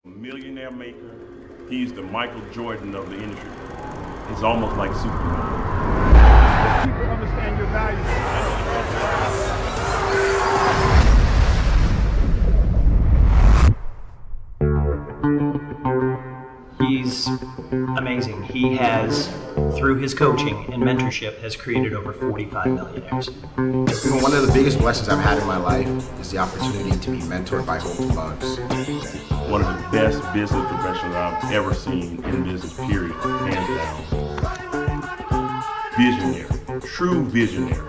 Millionaire maker. He's the Michael Jordan of the industry. He's almost like Superman. People understand your value. He's amazing. He has, through his coaching and mentorship, has created over 45 millionaires. One of the biggest blessings I've had in my life is the opportunity to be mentored by Holton Bugs. One of the best business professionals I've ever seen in business, period, hands down. Visionary, true visionary.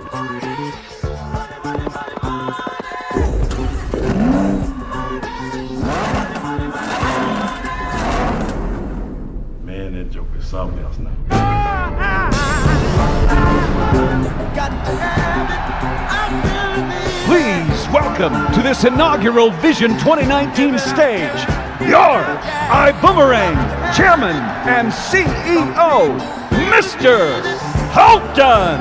Man, that joke is something else now. Please welcome to this inaugural Vision 2019 stage, your iBoomerang Chairman and CEO, Mr. Holton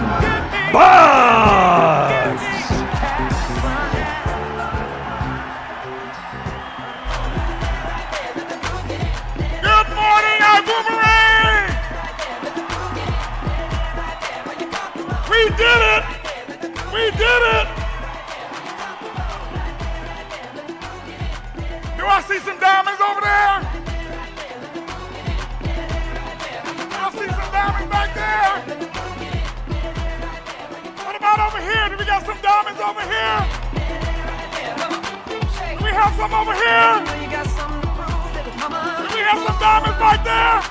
Bugs. Good morning, iBoomerang! We did it! We did it! Do I see some diamonds over there? Do I see some diamonds back there? What about over here? Do we got some diamonds over here? Do we have some over here? Do we have some diamonds back there?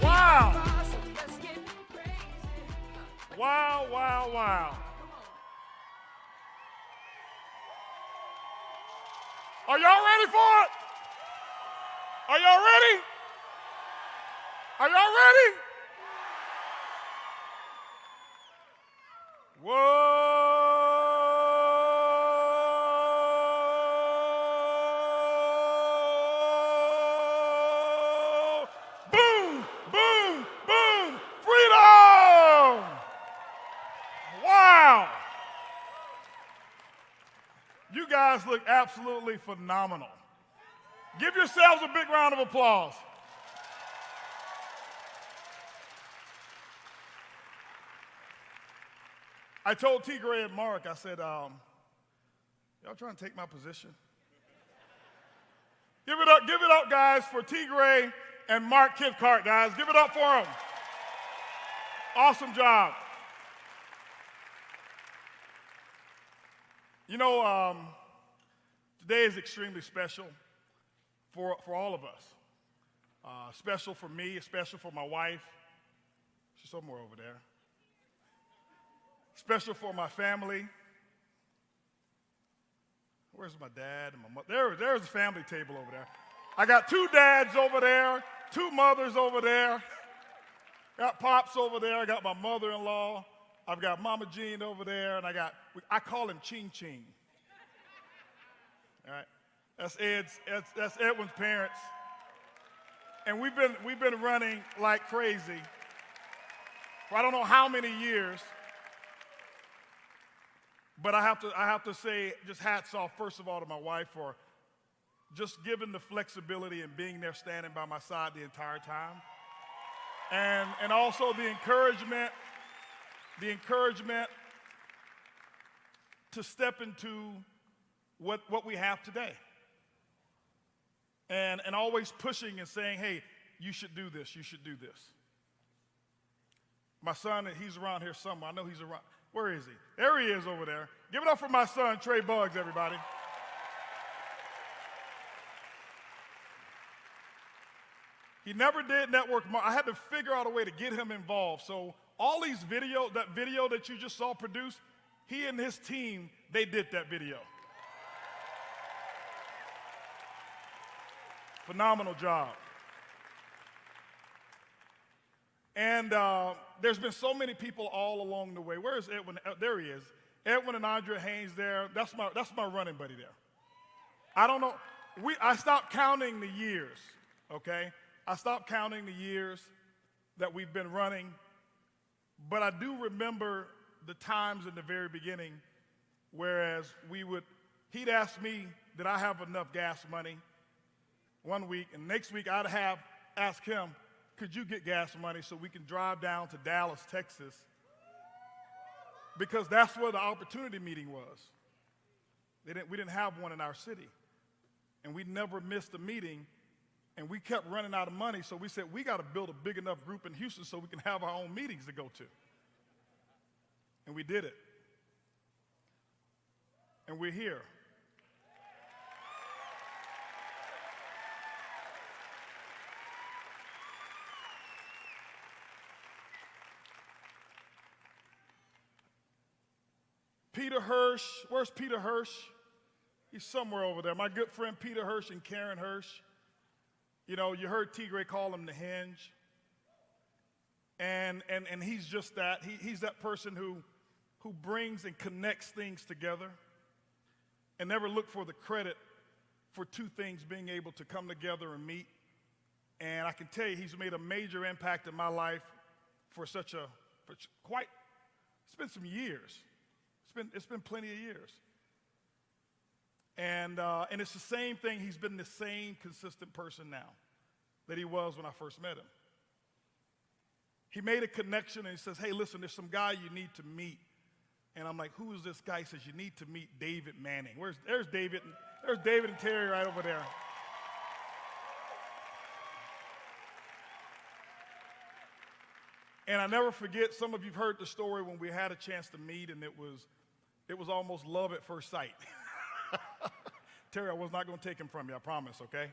Wow. Wow, wow, wow. Are y'all ready for it? Are y'all ready? Are y'all ready? Whoa. Boom, boom, boom. Freedom. Wow. You guys look absolutely phenomenal. Give yourselves a big round of applause. I told T. Gray and Mark, I said, y'all trying to take my position? Give it up, guys, for T. Gray and Mark Kithcart, guys. Give it up for them. Awesome job. You know, today is extremely special for all of us. Special for me, special for my wife. She's somewhere over there. Special for my family. Where's my dad and my mother? There's the family table over there. I got two dads over there, two mothers over there. Got pops over there. I got my mother-in-law. I've got Mama Jean over there, and I call him Ching Ching. All right, that's Edwin's parents, and we've been running like crazy for I don't know how many years. But I have to say, just hats off first of all to my wife for just giving the flexibility and being there, standing by my side the entire time, and also the encouragement to step into what we have today. And always pushing and saying, hey, you should do this, you should do this. My son, he's around here somewhere. I know he's around. Where is he? There he is over there. Give it up for my son, Trey Bugs, everybody. He never did network marketing. I had to figure out a way to get him involved. So all these that video that you just saw produced, he and his team, they did that video. Phenomenal job. And there's been so many people all along the way. Where is Edwin? There he is. Edwin and Andrea Haynes there. That's my running buddy there. I don't know. I stopped counting the years, okay? I stopped counting the years that we've been running, but I do remember the times in the very beginning, whereas we would he'd ask me, did I have enough gas money one week, and next week I'd ask him, could you get gas money so we can drive down to Dallas, Texas? Because that's where the opportunity meeting was. We didn't have one in our city. And we never missed a meeting, and we kept running out of money, so we said, we got to build a big enough group in Houston so we can have our own meetings to go to. And we did it. And we're here. Peter Hirsch, where's Peter Hirsch? He's somewhere over there. My good friend Peter Hirsch and Karen Hirsch. You know, you heard T. Gray call him the hinge. And he's just that. He's that person who brings and connects things together and never look for the credit for two things being able to come together and meet. And I can tell you, he's made a major impact in my life for it's been some years. It's been plenty of years. And it's the same thing. He's been the same consistent person now that he was when I first met him. He made a connection and he says, hey, listen, there's some guy you need to meet. And I'm like, who is this guy? He says, you need to meet David Manning. There's David and Terry right over there. And I never forget, some of you've heard the story when we had a chance to meet, and it was almost love at first sight. Terry, I was not going to take him from you, I promise, okay?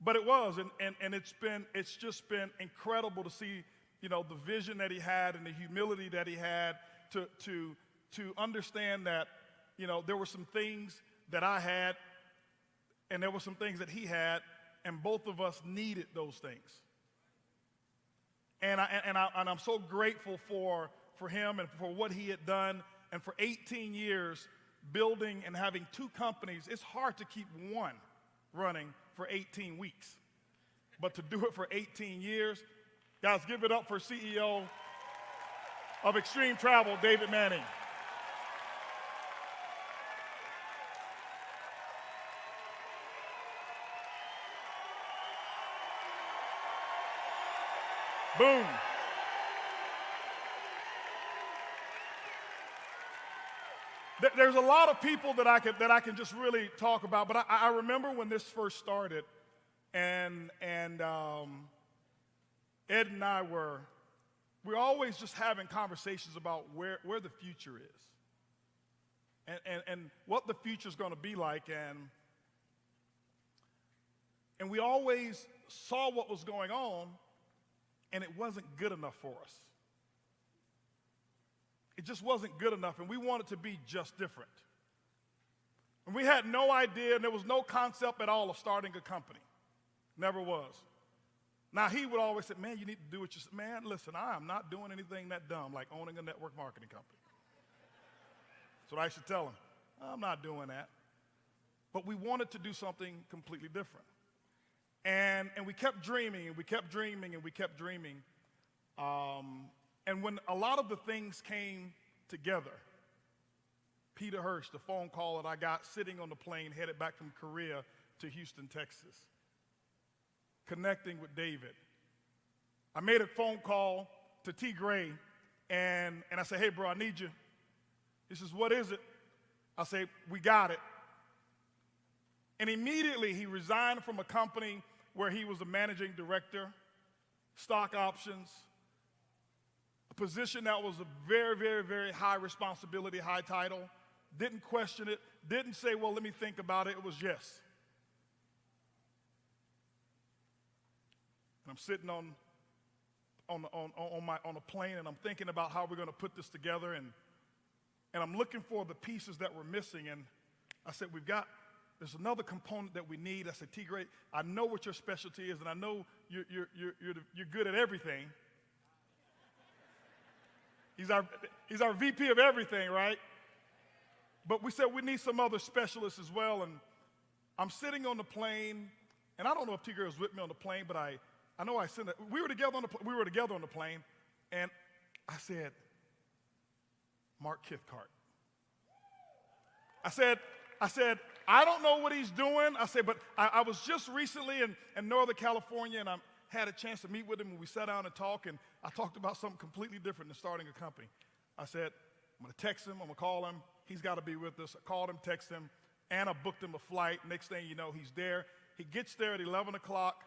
But it was, and it's just been incredible to see, you know, the vision that he had and the humility that he had to understand that, you know, there were some things that I had, and there were some things that he had, and both of us needed those things. And I'm so grateful for him and for what he had done, and for 18 years building and having two companies. It's hard to keep one running for 18 weeks, but to do it for 18 years, guys, give it up for CEO of Extreme Travel, David Manning. Boom. There's a lot of people that I can just really talk about, but I remember when this first started, and Ed and I we're always just having conversations about where the future is, and what the future is going to be like, and we always saw what was going on, and it wasn't good enough for us. It just wasn't good enough, and we wanted to be just different. And we had no idea, and there was no concept at all of starting a company. Never was. Now, he would always say, man, you need to do what you say. Man, listen, I am not doing anything that dumb like owning a network marketing company. That's what I should tell him. I'm not doing that. But we wanted to do something completely different. And we kept dreaming, and we kept dreaming, and we kept dreaming. And when a lot of the things came together, Peter Hirsch, the phone call that I got sitting on the plane headed back from Korea to Houston, Texas, connecting with David. I made a phone call to T. Gray, and I said, hey, bro, I need you. He says, what is it? I say, we got it. And immediately he resigned from a company where he was the managing director, stock options, a position that was a very, very, very high responsibility, high title, didn't question it, didn't say, well, let me think about it. It was yes. And I'm sitting on a plane, and I'm thinking about how we're going to put this together, and I'm looking for the pieces that were missing, and I said, there's another component that we need. I said, T. Gray, I know what your specialty is, and I know you're good at everything. He's our VP of everything, right? But we said we need some other specialists as well, and I'm sitting on the plane, and I don't know if T. Gray was with me on the plane, but I know I sent it. We were together on the plane, and I said, Mark Cathcart. I said, I don't know what he's doing. I said, but I was just recently in Northern California, and I had a chance to meet with him, and we sat down and talked, and I talked about something completely different than starting a company. I said, I'm going to text him. I'm going to call him. He's got to be with us. I called him, texted him, and I booked him a flight. Next thing you know, he's there. He gets there at 11 o'clock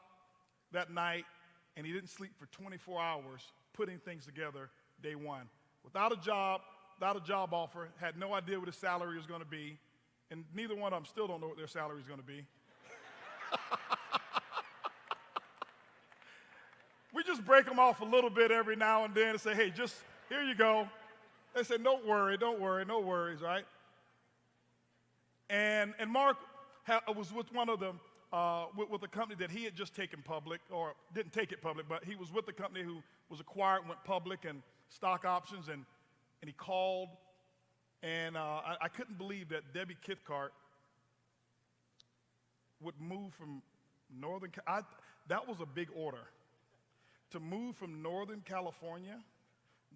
that night, and he didn't sleep for 24 hours putting things together day one. Without a job offer, had no idea what his salary was going to be, and neither one of them still don't know what their salary is going to be. We just break them off a little bit every now and then and say, hey, just here you go. They say, don't worry, no worries, right? And Mark was with one of them, with a company that he had just taken public, or didn't take it public, but he was with the company who was acquired, went public, and stock options, and he called, and I couldn't believe that Debbie Kithcart would move from that was a big order. To move from Northern California,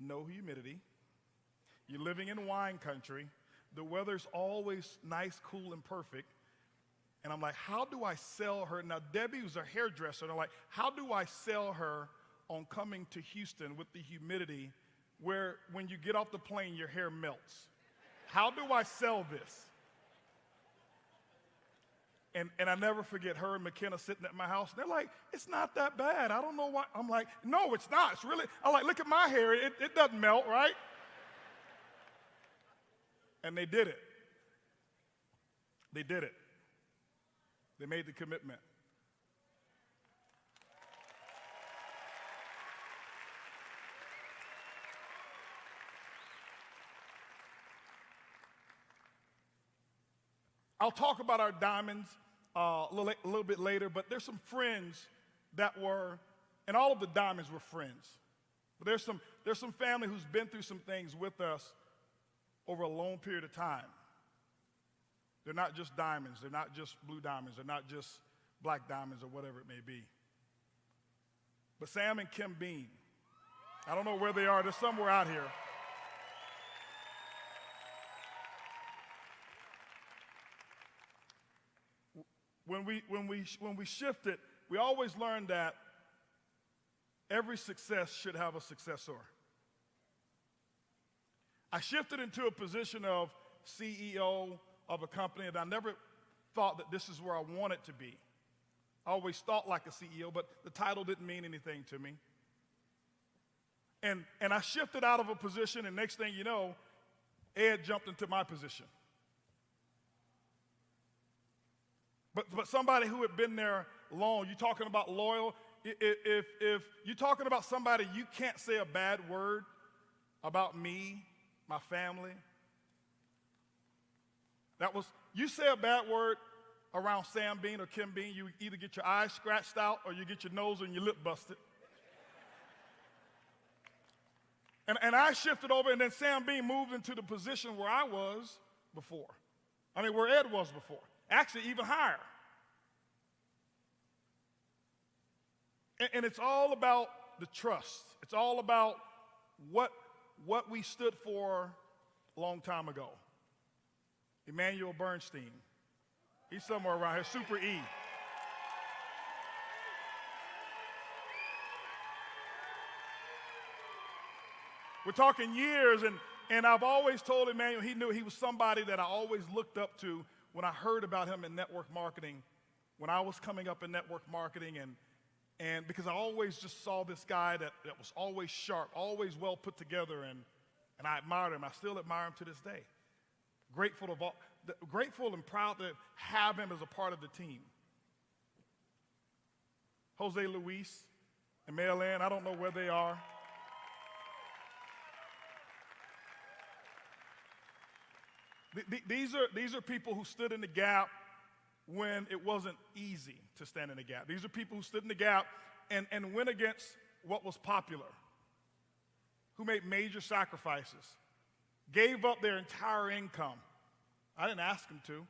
no humidity, you're living in wine country, the weather's always nice, cool, and perfect. And I'm like, how do I sell her? Now, Debbie was a hairdresser, and I'm like, how do I sell her on coming to Houston with the humidity where when you get off the plane, your hair melts? How do I sell this? And I never forget her and McKenna sitting at my house, and they're like, it's not that bad. I don't know why. I'm like, no, it's not. It's really, I'm like, look at my hair. It doesn't melt, right? And they did it. They did it. They made the commitment. I'll talk about our diamonds a little bit later, but there's some friends that were, and all of the diamonds were friends. But there's some family who's been through some things with us over a long period of time. They're not just diamonds. They're not just blue diamonds. They're not just black diamonds or whatever it may be. But Sam and Kim Bean, I don't know where they are. They're somewhere out here. When we shifted, we always learned that every success should have a successor. I shifted into a position of CEO of a company, and I never thought that this is where I wanted to be. I always thought like a CEO, but the title didn't mean anything to me. And I shifted out of a position, and next thing you know, Ed jumped into my position. But somebody who had been there long, you're talking about loyal. If you're talking about somebody, you can't say a bad word about me, my family. You say a bad word around Sam Bean or Kim Bean, you either get your eyes scratched out or you get your nose and your lip busted. And I shifted over, and then Sam Bean moved into the position where I was before. I mean, where Ed was before. Actually, even higher. And it's all about the trust. It's all about what we stood for a long time ago. Emmanuel Bernstein. He's somewhere around here, Super E. We're talking years, and I've always told Emmanuel he knew he was somebody that I always looked up to when I heard about him in network marketing, when I was coming up in network marketing, and because I always just saw this guy that was always sharp, always well put together, and I admired him. I still admire him to this day. Grateful and proud to have him as a part of the team. Jose Luis and Mel Ann, I don't know where they are. These are people who stood in the gap when it wasn't easy to stand in the gap. These are people who stood in the gap and went against what was popular, who made major sacrifices, gave up their entire income. I didn't ask them to.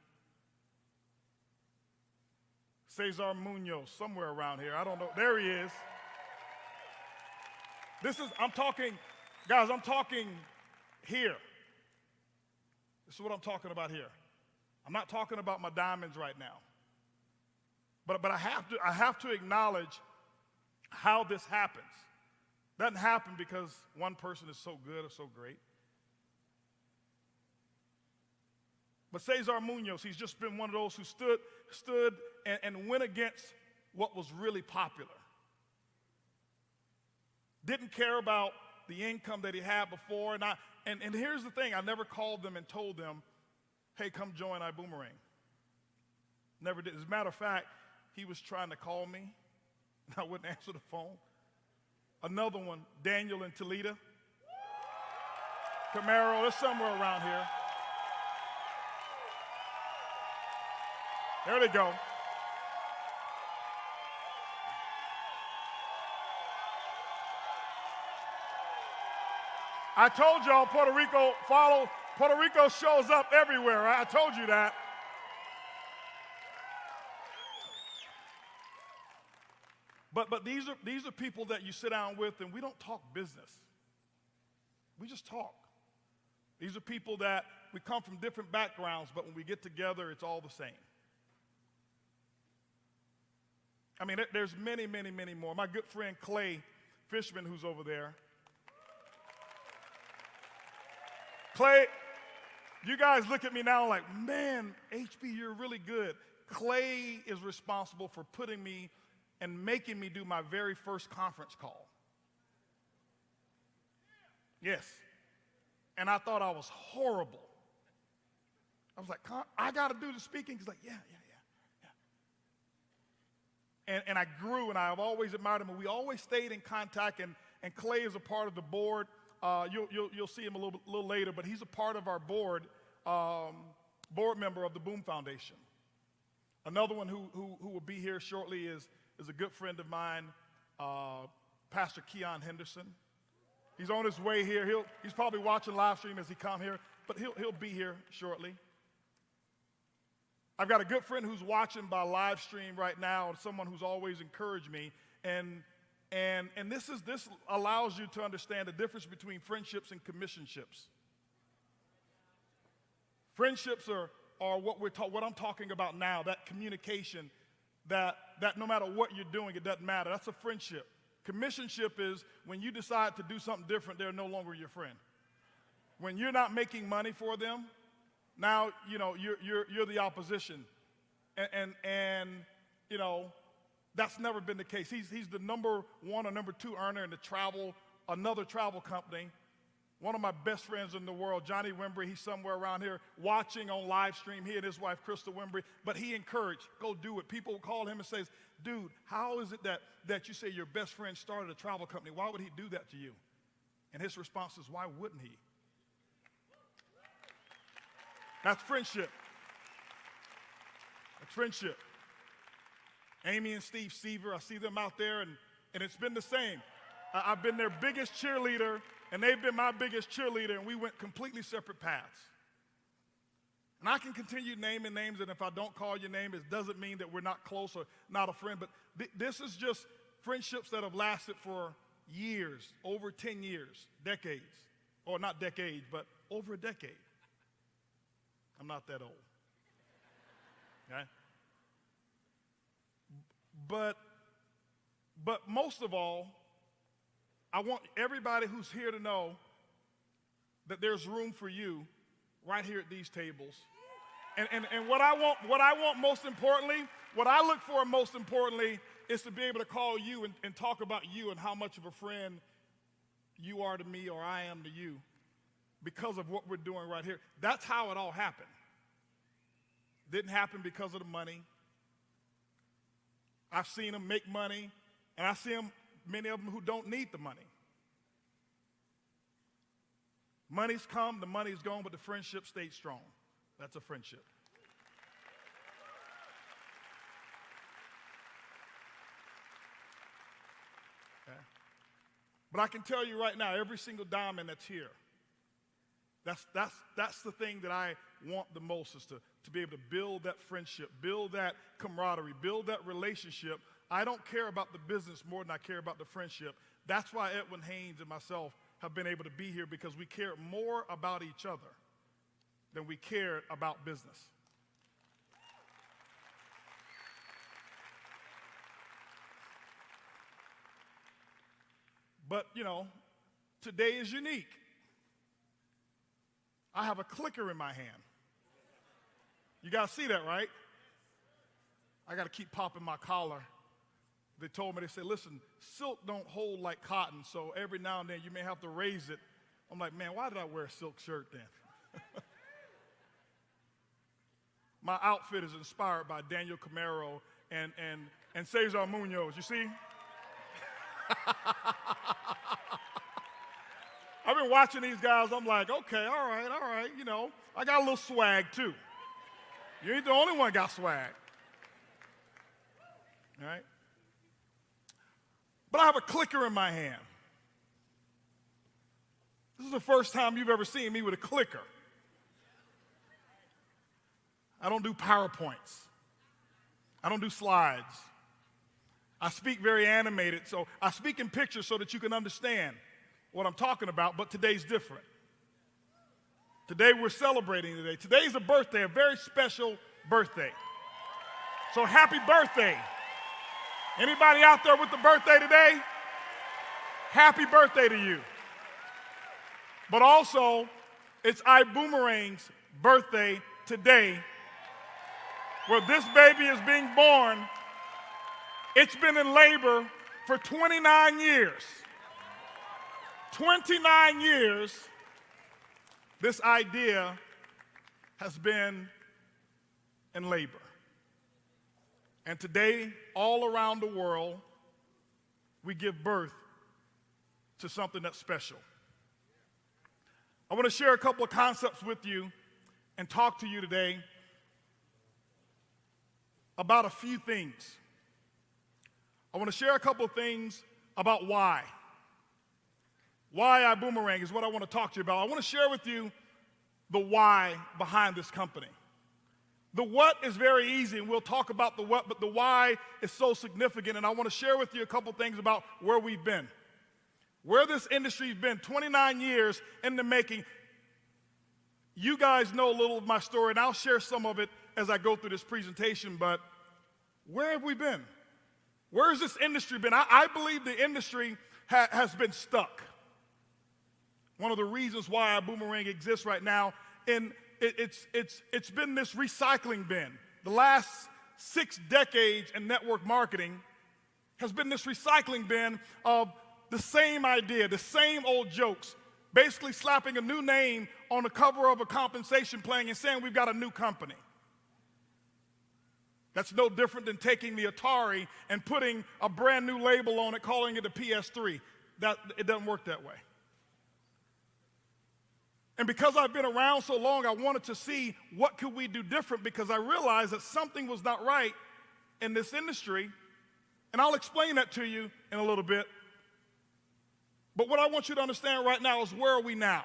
Cesar Munoz, somewhere around here. I don't know. There he is. I'm talking here. This is what I'm talking about here. I'm not talking about my diamonds right now. But I have to acknowledge how this happens. Doesn't happen because one person is so good or so great. But Cesar Munoz, he's just been one of those who stood and went against what was really popular. Didn't care about the income that he had before. And here's the thing, I never called them and told them, hey, come join iBoomerang. Never did. As a matter of fact, he was trying to call me, and I wouldn't answer the phone. Another one, Daniel in Toledo. Camaro, they're somewhere around here. There they go. I told y'all Puerto Rico shows up everywhere, right? I told you that. But these are people that you sit down with and we don't talk business. We just talk. These are people that we come from different backgrounds, but when we get together, it's all the same. I mean, there's many, many, many more. My good friend Clay Fishman, who's over there. Clay, you guys look at me now like, man, HB, you're really good. Clay is responsible for putting me and making me do my very first conference call. Yes. And I thought I was horrible. I was like, I got to do the speaking. He's like, yeah. And I grew, and I've always admired him, and we always stayed in contact, and Clay is a part of the board. You'll see him a little later, but he's a part of our board member of the Boom Foundation. Another one who will be here shortly is a good friend of mine, Pastor Keon Henderson. He's on his way here. He's probably watching live stream as he come here, but he'll be here shortly. I've got a good friend who's watching by live stream right now, and someone who's always encouraged me. And this allows you to understand the difference between friendships and commissionships. Friendships are what I'm talking about now, that communication, that no matter what you're doing, it doesn't matter. That's a friendship. Commissionship is when you decide to do something different, they're no longer your friend. When you're not making money for them, now you're the opposition, and that's never been the case. He's the number one or number two earner in another travel company. One of my best friends in the world, Johnny Wimbrey, he's somewhere around here watching on live stream, he and his wife, Crystal Wimbrey, but he encouraged, go do it. People call him and says, dude, how is it that you say your best friend started a travel company? Why would he do that to you? And his response is, why wouldn't he? That's friendship. That's friendship. Amy and Steve Seaver, I see them out there, and it's been the same. I've been their biggest cheerleader, and they've been my biggest cheerleader, and we went completely separate paths. And I can continue naming names, and if I don't call your name, it doesn't mean that we're not close or not a friend, but this is just friendships that have lasted for years, over 10 years, decades. Or not decades, but over a decade. I'm not that old. Okay? But most of all, I want everybody who's here to know that there's room for you right here at these tables. And what I want most importantly, what I look for most importantly is to be able to call you and talk about you and how much of a friend you are to me or I am to you because of what we're doing right here. That's how it all happened. Didn't happen because of the money. I've seen them make money, and I see them, many of them who don't need the money. Money's come, the money's gone, but the friendship stayed strong. That's a friendship. Okay. But I can tell you right now, every single diamond that's here, that's the thing that I want the most, is to be able to build that friendship, build that camaraderie, build that relationship. I don't care about the business more than I care about the friendship. That's why Edwin Haynes and myself have been able to be here, because we care more about each other than we care about business. But, today is unique. I have a clicker in my hand. You guys see that, right? I got to keep popping my collar. They told me, they said, listen, silk don't hold like cotton, so every now and then you may have to raise it. I'm like, man, why did I wear a silk shirt then? My outfit is inspired by Daniel Camero and Cesar Munoz. You see? I've been watching these guys. I'm like, okay, all right. I got a little swag too. You ain't the only one got swag. All right? But I have a clicker in my hand. This is the first time you've ever seen me with a clicker. I don't do PowerPoints. I don't do slides. I speak very animated, so I speak in pictures so that you can understand what I'm talking about, but today's different. Today we're celebrating today. Today's a birthday, a very special birthday. So happy birthday. Anybody out there with the birthday today? Happy birthday to you. But also, it's iBoomerang's birthday today, where this baby is being born. It's been in labor for 29 years. 29 years, this idea has been in labor. And today, all around the world, we give birth to something that's special. I want to share a couple of concepts with you and talk to you today about a few things. I want to share a couple of things about why. Why iBoomerang is what I want to talk to you about. I want to share with you the why behind this company. The what is very easy, and we'll talk about the what, but the why is so significant, and I want to share with you a couple things about where we've been. Where this industry's been, 29 years in the making. You guys know a little of my story, and I'll share some of it as I go through this presentation, but where have we been? Where has this industry been? I believe the industry has been stuck. One of the reasons why iBoomerang exists right now, and it's been this recycling bin. The last 6 decades in network marketing has been this recycling bin of the same idea, the same old jokes, basically slapping a new name on the cover of a compensation plan and saying we've got a new company. That's no different than taking the Atari and putting a brand new label on it, calling it a PS3. It doesn't work that way. And because I've been around so long, I wanted to see what could we do different, because I realized that something was not right in this industry, and I'll explain that to you in a little bit. But what I want you to understand right now is, where are we now?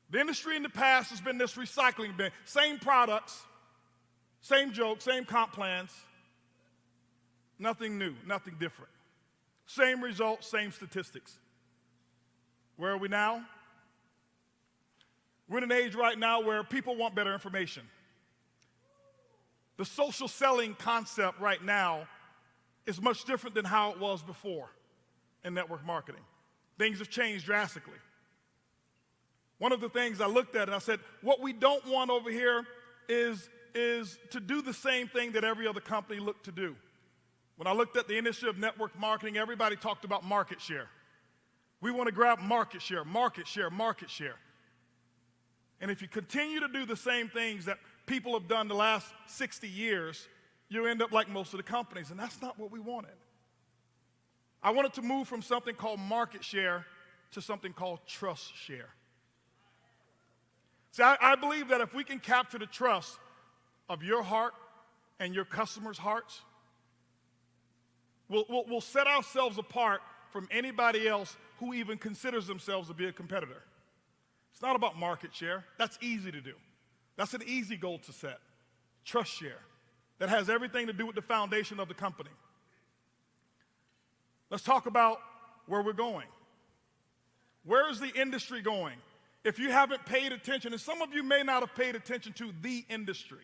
The industry in the past has been this recycling bin. Same products, same jokes, same comp plans. Nothing new, nothing different. Same results, same statistics. Where are we now? We're in an age right now where people want better information. The social selling concept right now is much different than how it was before in network marketing. Things have changed drastically. One of the things I looked at and I said, what we don't want over here is to do the same thing that every other company looked to do. When I looked at the industry of network marketing, everybody talked about market share. We want to grab market share, market share, market share. And if you continue to do the same things that people have done the last 60 years, you end up like most of the companies, and that's not what we wanted. I wanted to move from something called market share to something called trust share. See, I believe that if we can capture the trust of your heart and your customers' hearts, we'll set ourselves apart from anybody else who even considers themselves to be a competitor. It's not about market share. That's easy to do. That's an easy goal to set. Trust share. That has everything to do with the foundation of the company. Let's talk about where we're going. Where is the industry going? If you haven't paid attention, and some of you may not have paid attention to the industry,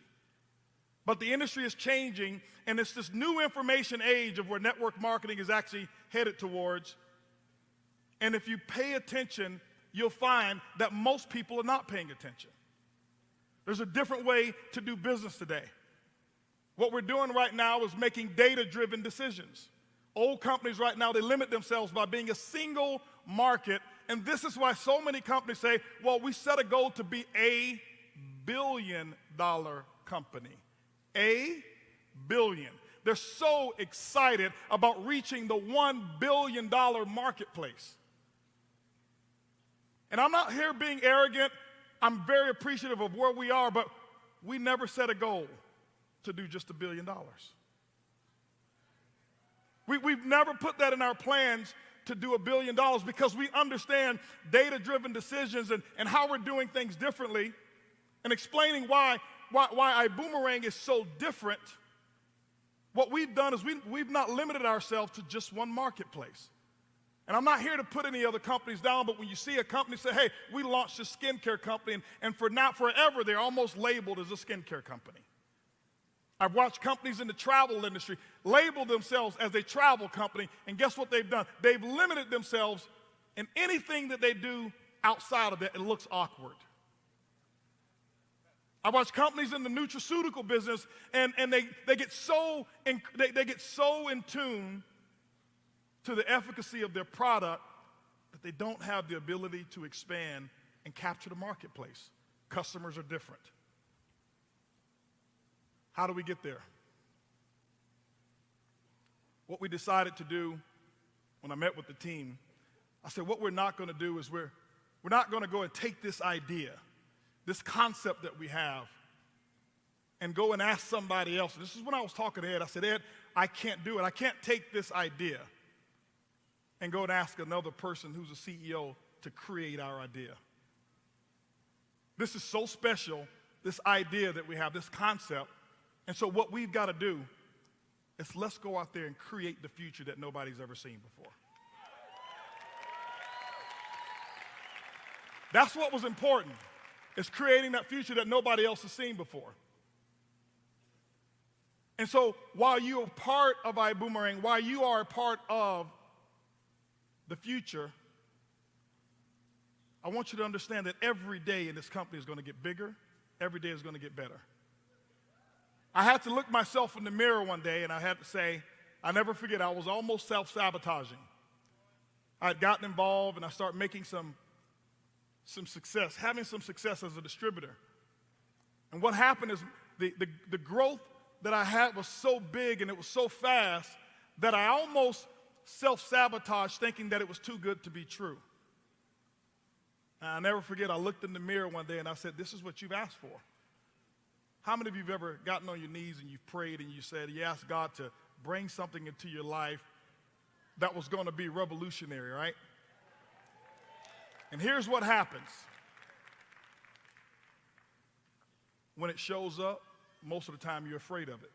but the industry is changing, and it's this new information age of where network marketing is actually headed towards. And if you pay attention, you'll find that most people are not paying attention. There's a different way to do business today. What we're doing right now is making data-driven decisions. Old companies right now, they limit themselves by being a single market, and this is why so many companies say, well, we set a goal to be a billion-dollar company. A billion. They're so excited about reaching the $1 billion marketplace. And I'm not here being arrogant. I'm very appreciative of where we are, but we never set a goal to do just $1 billion. We've never put that in our plans to do $1 billion because we understand data-driven decisions and how we're doing things differently and explaining why iBoomerang is so different. What we've done is we've not limited ourselves to just one marketplace. And I'm not here to put any other companies down, but when you see a company say, hey, we launched a skincare company, and for now, forever, they're almost labeled as a skincare company. I've watched companies in the travel industry label themselves as a travel company, and guess what they've done? They've limited themselves in anything that they do outside of that. It looks awkward. I watch companies in the nutraceutical business, and they get so in tune to the efficacy of their product that they don't have the ability to expand and capture the marketplace. Customers are different. How do we get there? What we decided to do when I met with the team, I said what we're not going to do is we're not going to go and take this idea, this concept that we have, and go and ask somebody else. This is when I was talking to Ed. I said, Ed, I can't do it. I can't take this idea and go and ask another person who's a CEO to create our idea. This is so special, this idea that we have, this concept. And so what we've got to do is let's go out there and create the future that nobody's ever seen before. That's what was important, is creating that future that nobody else has seen before. And so while you are part of iBoomerang, while you are a part of the future, I want you to understand that every day in this company is going to get bigger. Every day is going to get better. I had to look myself in the mirror one day, and I had to say, I never forget, I was almost self-sabotaging. I had gotten involved, and I started making some success, having some success as a distributor. And what happened is the growth that I had was so big and it was so fast that I almost self-sabotaged, thinking that it was too good to be true. And I'll never forget, I looked in the mirror one day and I said, this is what you've asked for. How many of you have ever gotten on your knees and you've prayed and you said, you asked God to bring something into your life that was going to be revolutionary, right? And here's what happens. When it shows up, most of the time you're afraid of it.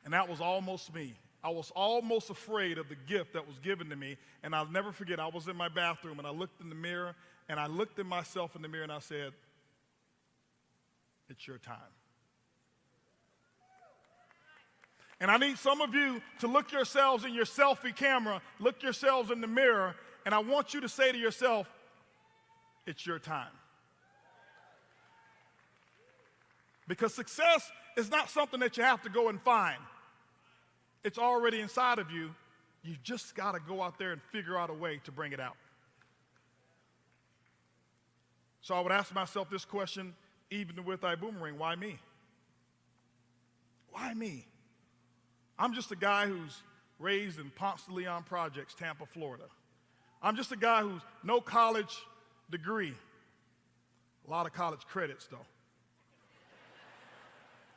And that was almost me. I was almost afraid of the gift that was given to me. And I'll never forget, I was in my bathroom and I looked in the mirror and I looked at myself in the mirror and I said, it's your time. And I need some of you to look yourselves in your selfie camera, look yourselves in the mirror, and I want you to say to yourself, it's your time. Because success is not something that you have to go and find. It's already inside of you. You just got to go out there and figure out a way to bring it out. So I would ask myself this question, even with iBoomerang, why me? Why me? I'm just a guy who's raised in Ponce de Leon Projects, Tampa, Florida. I'm just a guy who's no college degree. A lot of college credits, though.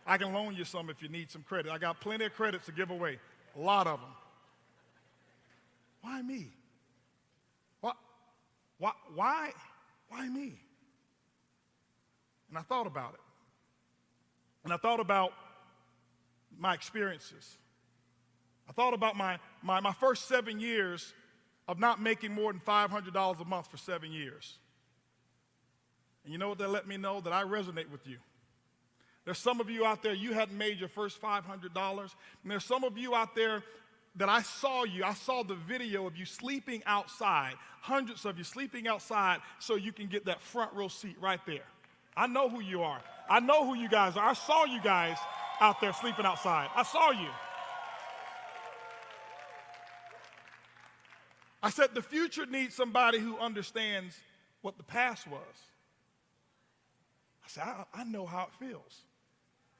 I can loan you some if you need some credit. I got plenty of credits to give away, a lot of them. Why me? Why me? And I thought about it. And I thought about my experiences. I thought about my first 7 years of not making more than $500 a month for 7 years. And you know what that let me know? That I resonate with you. There's some of you out there, you hadn't made your first $500. And there's some of you out there that I saw you. I saw the video of you sleeping outside, hundreds of you sleeping outside so you can get that front row seat right there. I know who you are. I know who you guys are. I saw you guys out there sleeping outside. I saw you. I said the future needs somebody who understands what the past was. I said, I know how it feels.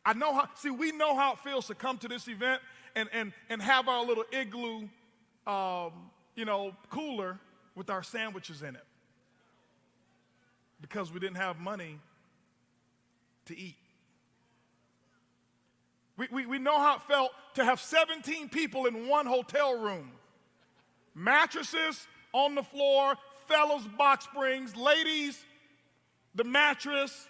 I know how, see, we know how it feels to come to this event and have our little igloo, cooler with our sandwiches in it because we didn't have money to eat. We know how it felt to have 17 people in one hotel room. Mattresses on the floor, fellas box springs, ladies, the mattress,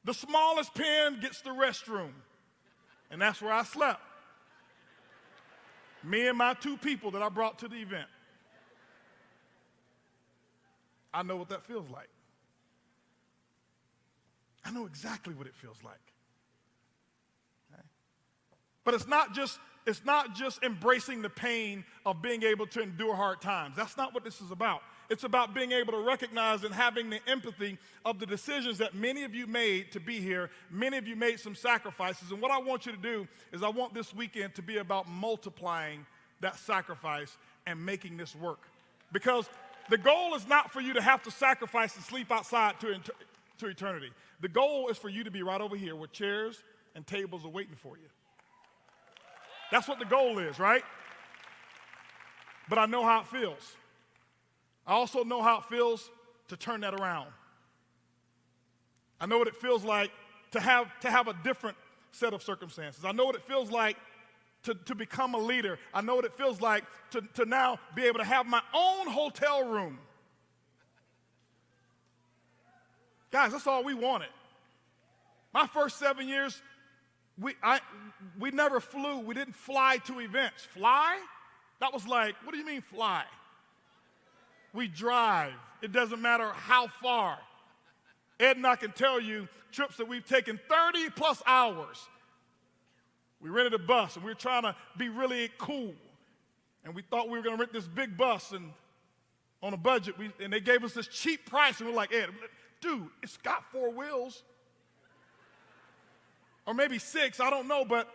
the smallest pen gets the restroom. And that's where I slept. Me and my 2 people that I brought to the event. I know what that feels like. I know exactly what it feels like. Okay? But it's not just embracing the pain of being able to endure hard times. That's not what this is about. It's about being able to recognize and having the empathy of the decisions that many of you made to be here. Many of you made some sacrifices. And what I want you to do is I want this weekend to be about multiplying that sacrifice and making this work. Because the goal is not for you to have to sacrifice and sleep outside to eternity. The goal is for you to be right over here where chairs and tables are waiting for you. That's what the goal is, right? But I know how it feels. I also know how it feels to turn that around. I know what it feels like to have a different set of circumstances. I know what it feels like to become a leader. I know what it feels like to now be able to have my own hotel room. Guys, that's all we wanted. My first 7 years, we never flew. We didn't fly to events. Fly? That was like, what do you mean fly? We drive. It doesn't matter how far. Ed and I can tell you trips that we've taken 30 plus hours. We rented a bus and we were trying to be really cool. And we thought we were going to rent this big bus and on a budget. And they gave us this cheap price and we're like, Ed, dude, it's got 4 wheels. Or maybe 6, I don't know, but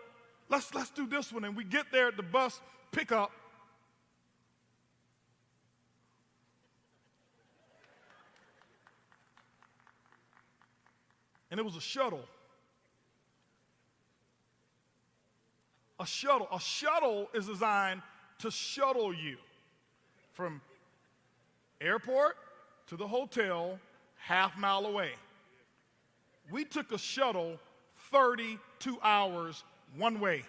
let's do this one. And we get there at the bus pickup. And it was a shuttle. A shuttle. A shuttle is designed to shuttle you from airport to the hotel half mile away. We took a shuttle 32 hours one way.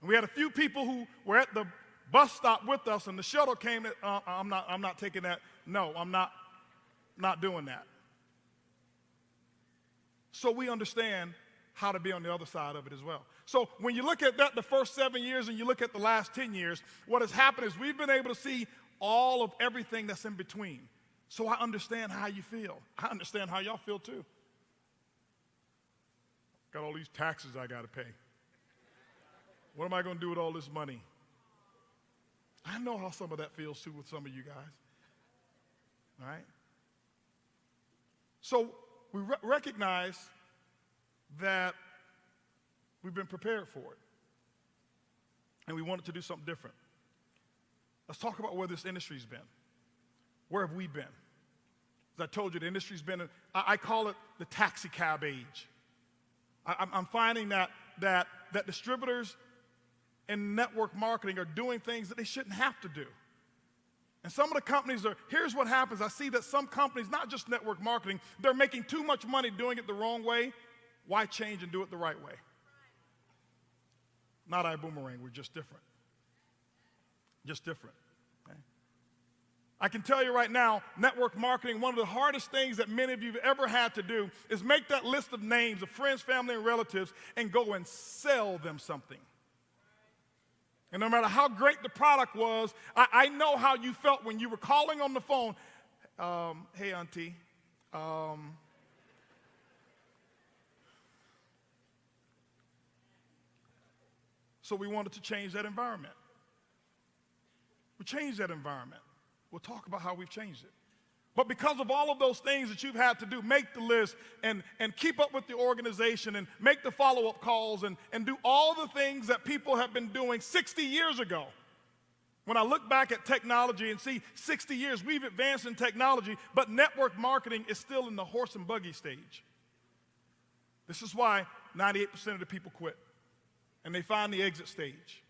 And we had a few people who were at the bus stop with us, and the shuttle came. I'm not taking that. No, I'm not doing that. So we understand how to be on the other side of it as well. So when you look at that, the first 7 years, and you look at the last 10 years, what has happened is we've been able to see all of everything that's in between. So I understand how you feel. I understand how y'all feel too. Got all these taxes I got to pay. What am I going to do with all this money? I know how some of that feels too with some of you guys. All right? So we recognize that we've been prepared for it. And we wanted to do something different. Let's talk about where this industry's been. Where have we been? As I told you, the industry's been, I call it the taxi cab age. I'm finding that distributors and network marketing are doing things that they shouldn't have to do. And some of the companies here's what happens. I see that some companies, not just network marketing, they're making too much money doing it the wrong way. Why change and do it the right way? Not iBoomerang, we're just different. Just different. Okay? I can tell you right now, network marketing, one of the hardest things that many of you have ever had to do is make that list of names of friends, family, and relatives and go and sell them something. And no matter how great the product was, I know how you felt when you were calling on the phone. Hey, auntie. So we wanted to change that environment. We changed that environment. We'll talk about how we've changed it. But because of all of those things that you've had to do, make the list and keep up with the organization and make the follow-up calls and do all the things that people have been doing 60 years ago. When I look back at technology and see 60 years, we've advanced in technology, but network marketing is still in the horse and buggy stage. This is why 98% of the people quit. And they find the exit stage.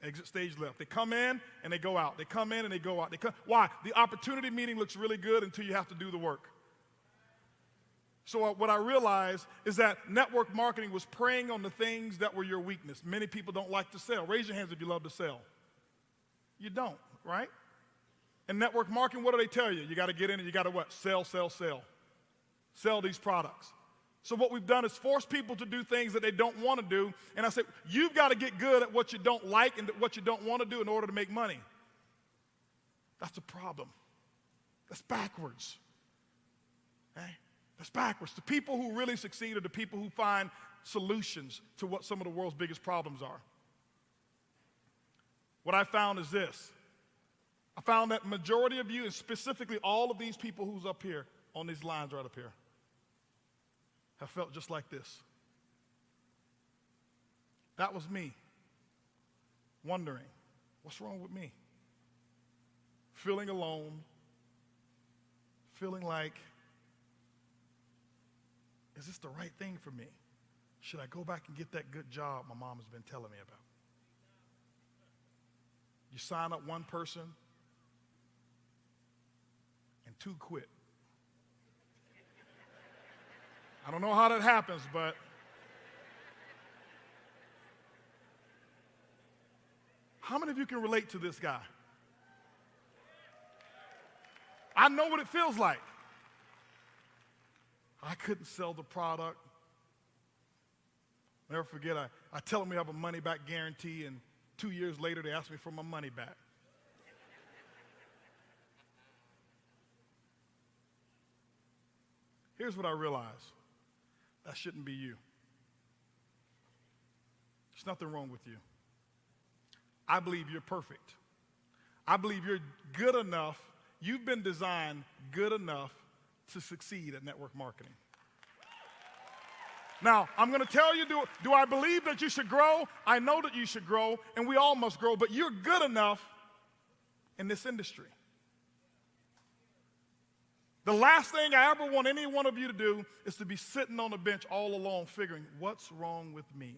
Exit stage left. They come in and they go out. They come in and they go out. Why? The opportunity meeting looks really good until you have to do the work. So what I realized is that network marketing was preying on the things that were your weakness. Many people don't like to sell. Raise your hands if you love to sell. You don't, right? In network marketing, what do they tell you? You got to get in and you got to what? Sell, sell, sell. Sell these products. So what we've done is force people to do things that they don't want to do. And I said, you've got to get good at what you don't like and what you don't want to do in order to make money. That's a problem. That's backwards. Okay? That's backwards. The people who really succeed are the people who find solutions to what some of the world's biggest problems are. What I found is this. I found that majority of you, and specifically all of these people who's up here, on these lines right up here, have felt just like this. That was me, wondering, what's wrong with me? Feeling alone, feeling like, is this the right thing for me? Should I go back and get that good job my mom has been telling me about? You sign up one person, and 2 quit. I don't know how that happens, but how many of you can relate to this guy? I know what it feels like. I couldn't sell the product. Never forget, I tell them we have a money-back guarantee, and 2 years later, they ask me for my money back. Here's what I realized. That shouldn't be you. There's nothing wrong with you. I believe you're perfect. I believe you're good enough. You've been designed good enough to succeed at network marketing. Now, I'm going to tell you, do I believe that you should grow? I know that you should grow, and we all must grow, but you're good enough in this industry. The last thing I ever want any one of you to do is to be sitting on the bench all alone figuring, what's wrong with me?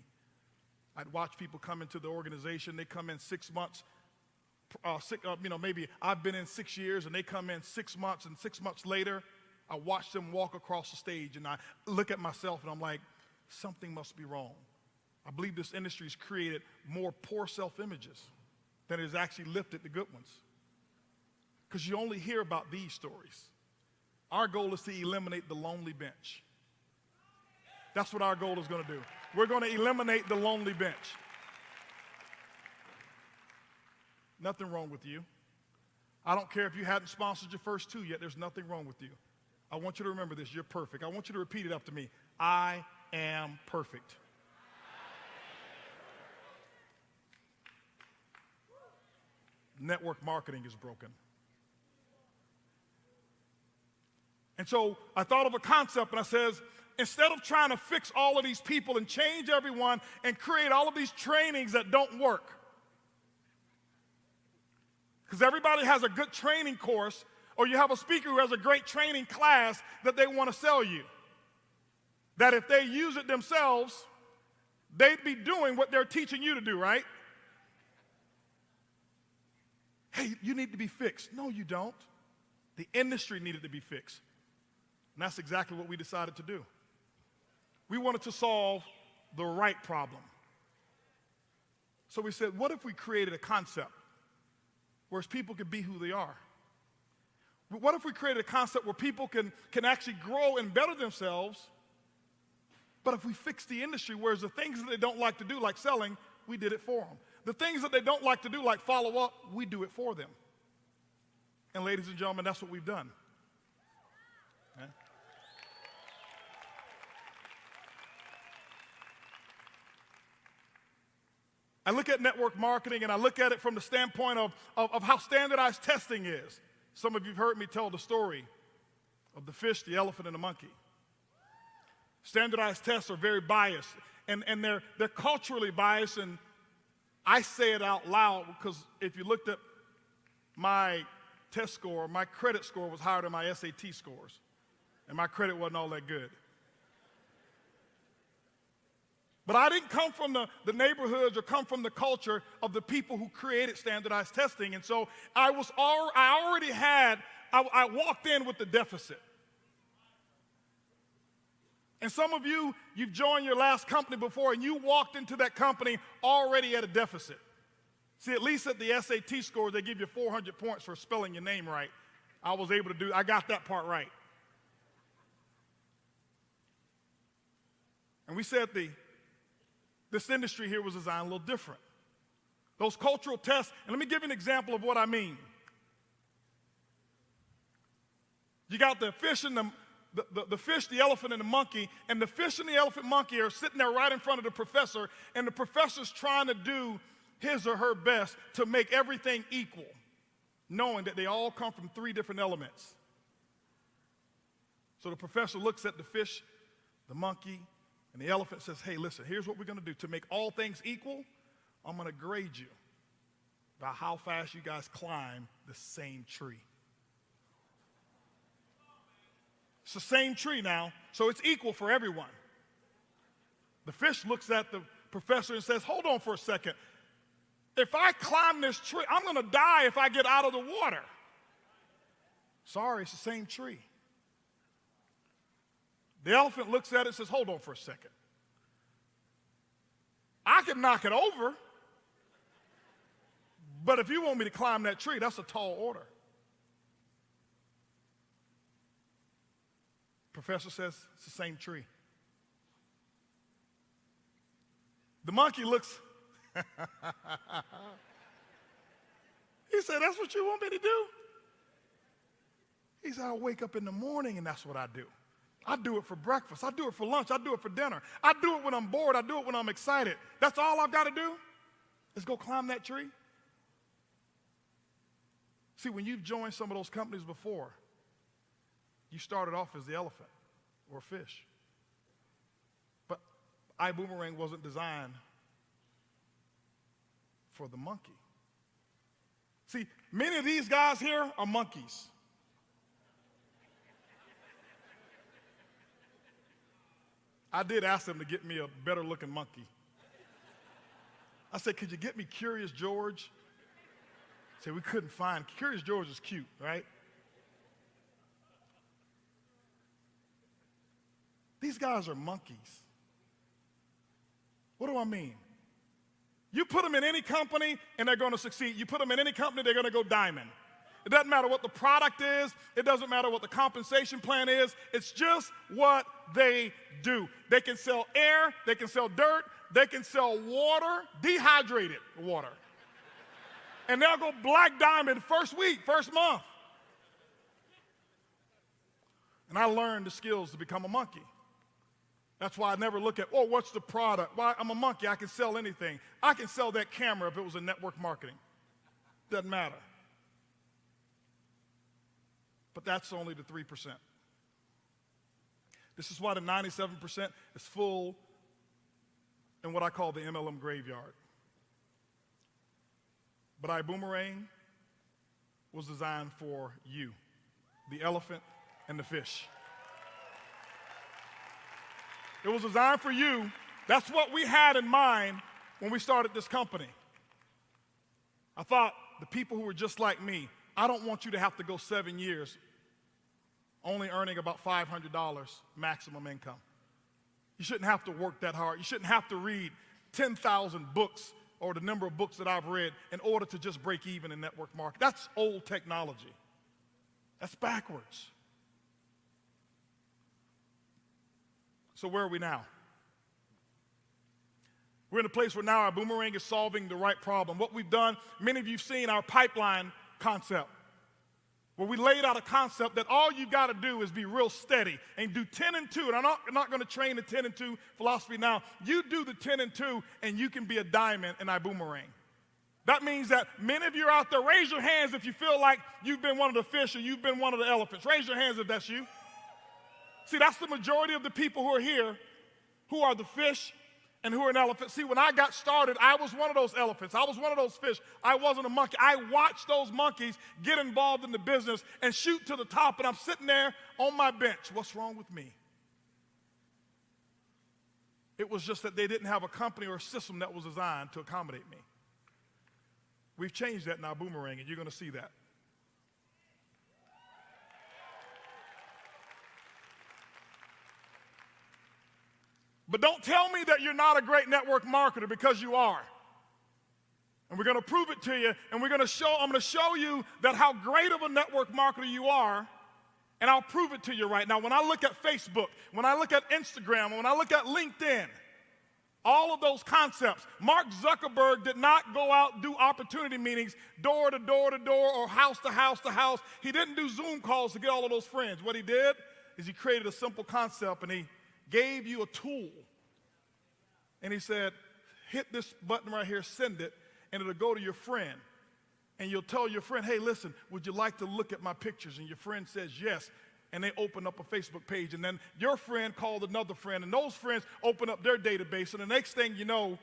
I'd watch people come into the organization. They come in 6 months. Maybe I've been in 6 years, and they come in 6 months, and 6 months later, I watch them walk across the stage, and I look at myself, and I'm like, something must be wrong. I believe this industry has created more poor self-images than it has actually lifted the good ones. Because you only hear about these stories. Our goal is to eliminate the lonely bench. That's what our goal is going to do. We're going to eliminate the lonely bench. Nothing wrong with you. I don't care if you hadn't sponsored your first 2 yet. There's nothing wrong with you. I want you to remember this. You're perfect. I want you to repeat it after me. I am perfect. Network marketing is broken. And so I thought of a concept, and I says, instead of trying to fix all of these people and change everyone and create all of these trainings that don't work, because everybody has a good training course, or you have a speaker who has a great training class that they want to sell you, that if they use it themselves, they'd be doing what they're teaching you to do, right? Hey, you need to be fixed. No, you don't. The industry needed to be fixed. And that's exactly what we decided to do. We wanted to solve the right problem. So we said, what if we created a concept where people could be who they are? What if we created a concept where people can actually grow and better themselves, but if we fix the industry, whereas the things that they don't like to do, like selling, we did it for them. The things that they don't like to do, like follow up, we do it for them. And ladies and gentlemen, that's what we've done. Okay? I look at network marketing and I look at it from the standpoint of how standardized testing is. Some of you have heard me tell the story of the fish, the elephant, and the monkey. Standardized tests are very biased, and they're culturally biased, and I say it out loud because if you looked at my test score, my credit score was higher than my SAT scores, and my credit wasn't all that good. But I didn't come from the neighborhoods or come from the culture of the people who created standardized testing, and so I walked in with the deficit. And some of you, you've joined your last company before, and you walked into that company already at a deficit. See, at least at the SAT scores, they give you 400 points for spelling your name right. I got that part right. And we said this industry here was designed a little different. Those cultural tests, and let me give you an example of what I mean. You got the fish and the fish, the elephant, and the monkey, and the fish and the elephant monkey are sitting there right in front of the professor, and the professor's trying to do his or her best to make everything equal, knowing that they all come from 3 different elements. So the professor looks at the fish, the monkey, and the elephant, says, hey, listen, here's what we're going to do. To make all things equal, I'm going to grade you by how fast you guys climb the same tree. It's the same tree now, so it's equal for everyone. The fish looks at the professor and says, hold on for a second. If I climb this tree, I'm going to die if I get out of the water. Sorry, it's the same tree. The elephant looks at it and says, hold on for a second. I can knock it over, but if you want me to climb that tree, that's a tall order. Professor says, it's the same tree. The monkey looks, he said, that's what you want me to do? He said, I wake up in the morning and that's what I do. I do it for breakfast. I do it for lunch. I do it for dinner. I do it when I'm bored. I do it when I'm excited. That's all I've got to do is go climb that tree. See, when you've joined some of those companies before, you started off as the elephant or fish. But iBoomerang wasn't designed for the monkey. See, many of these guys here are monkeys. I did ask them to get me a better looking monkey. I said, could you get me Curious George? He said, we couldn't find. Curious George is cute, right? These guys are monkeys. What do I mean? You put them in any company and they're going to succeed. You put them in any company, they're going to go diamond. It doesn't matter what the product is. It doesn't matter what the compensation plan is. It's just what they do. They can sell air. They can sell dirt. They can sell water, dehydrated water. And they'll go black diamond first week, first month. And I learned the skills to become a monkey. That's why I never look at, oh, what's the product? Well, I'm a monkey. I can sell anything. I can sell that camera if it was in network marketing. Doesn't matter. But that's only the 3%. This is why the 97% is full in what I call the MLM graveyard. But iBoomerang was designed for you, the elephant and the fish. It was designed for you. That's what we had in mind when we started this company. I thought the people who were just like me, I don't want you to have to go 7 years only earning about $500 maximum income. You shouldn't have to work that hard. You shouldn't have to read 10,000 books or the number of books that I've read in order to just break even in network marketing. That's old technology. That's backwards. So where are we now? We're in a place where now our boomerang is solving the right problem. What we've done, many of you have seen our pipeline concept. where we laid out a concept that all you got to do is be real steady and do 10 and 2. And I'm not going to train the 10 and 2 philosophy now. You do the 10 and 2, and you can be a diamond in iBoomerang. That means that many of you are out there. Raise your hands if you feel like you've been one of the fish or you've been one of the elephants. Raise your hands if that's you. See, that's the majority of the people who are here who are the fish and who are an elephant. See, when I got started, I was one of those elephants. I was one of those fish. I wasn't a monkey. I watched those monkeys get involved in the business and shoot to the top, and I'm sitting there on my bench. What's wrong with me? It was just that they didn't have a company or a system that was designed to accommodate me. We've changed that now, Boomerang, and you're going to see that. But don't tell me that you're not a great network marketer, because you are. And we're going to prove it to you, and I'm going to show you that how great of a network marketer you are, and I'll prove it to you right now. When I look at Facebook, when I look at Instagram, when I look at LinkedIn, all of those concepts, Mark Zuckerberg did not go out and do opportunity meetings door to door to door or house to house to house. He didn't do Zoom calls to get all of those friends. What he did is he created a simple concept, and he gave you a tool. And he said, hit this button right here, send it, and it'll go to your friend. And you'll tell your friend, hey, listen, would you like to look at my pictures? And your friend says yes. And they open up a Facebook page. And then your friend called another friend. And those friends open up their database. And the next thing you know,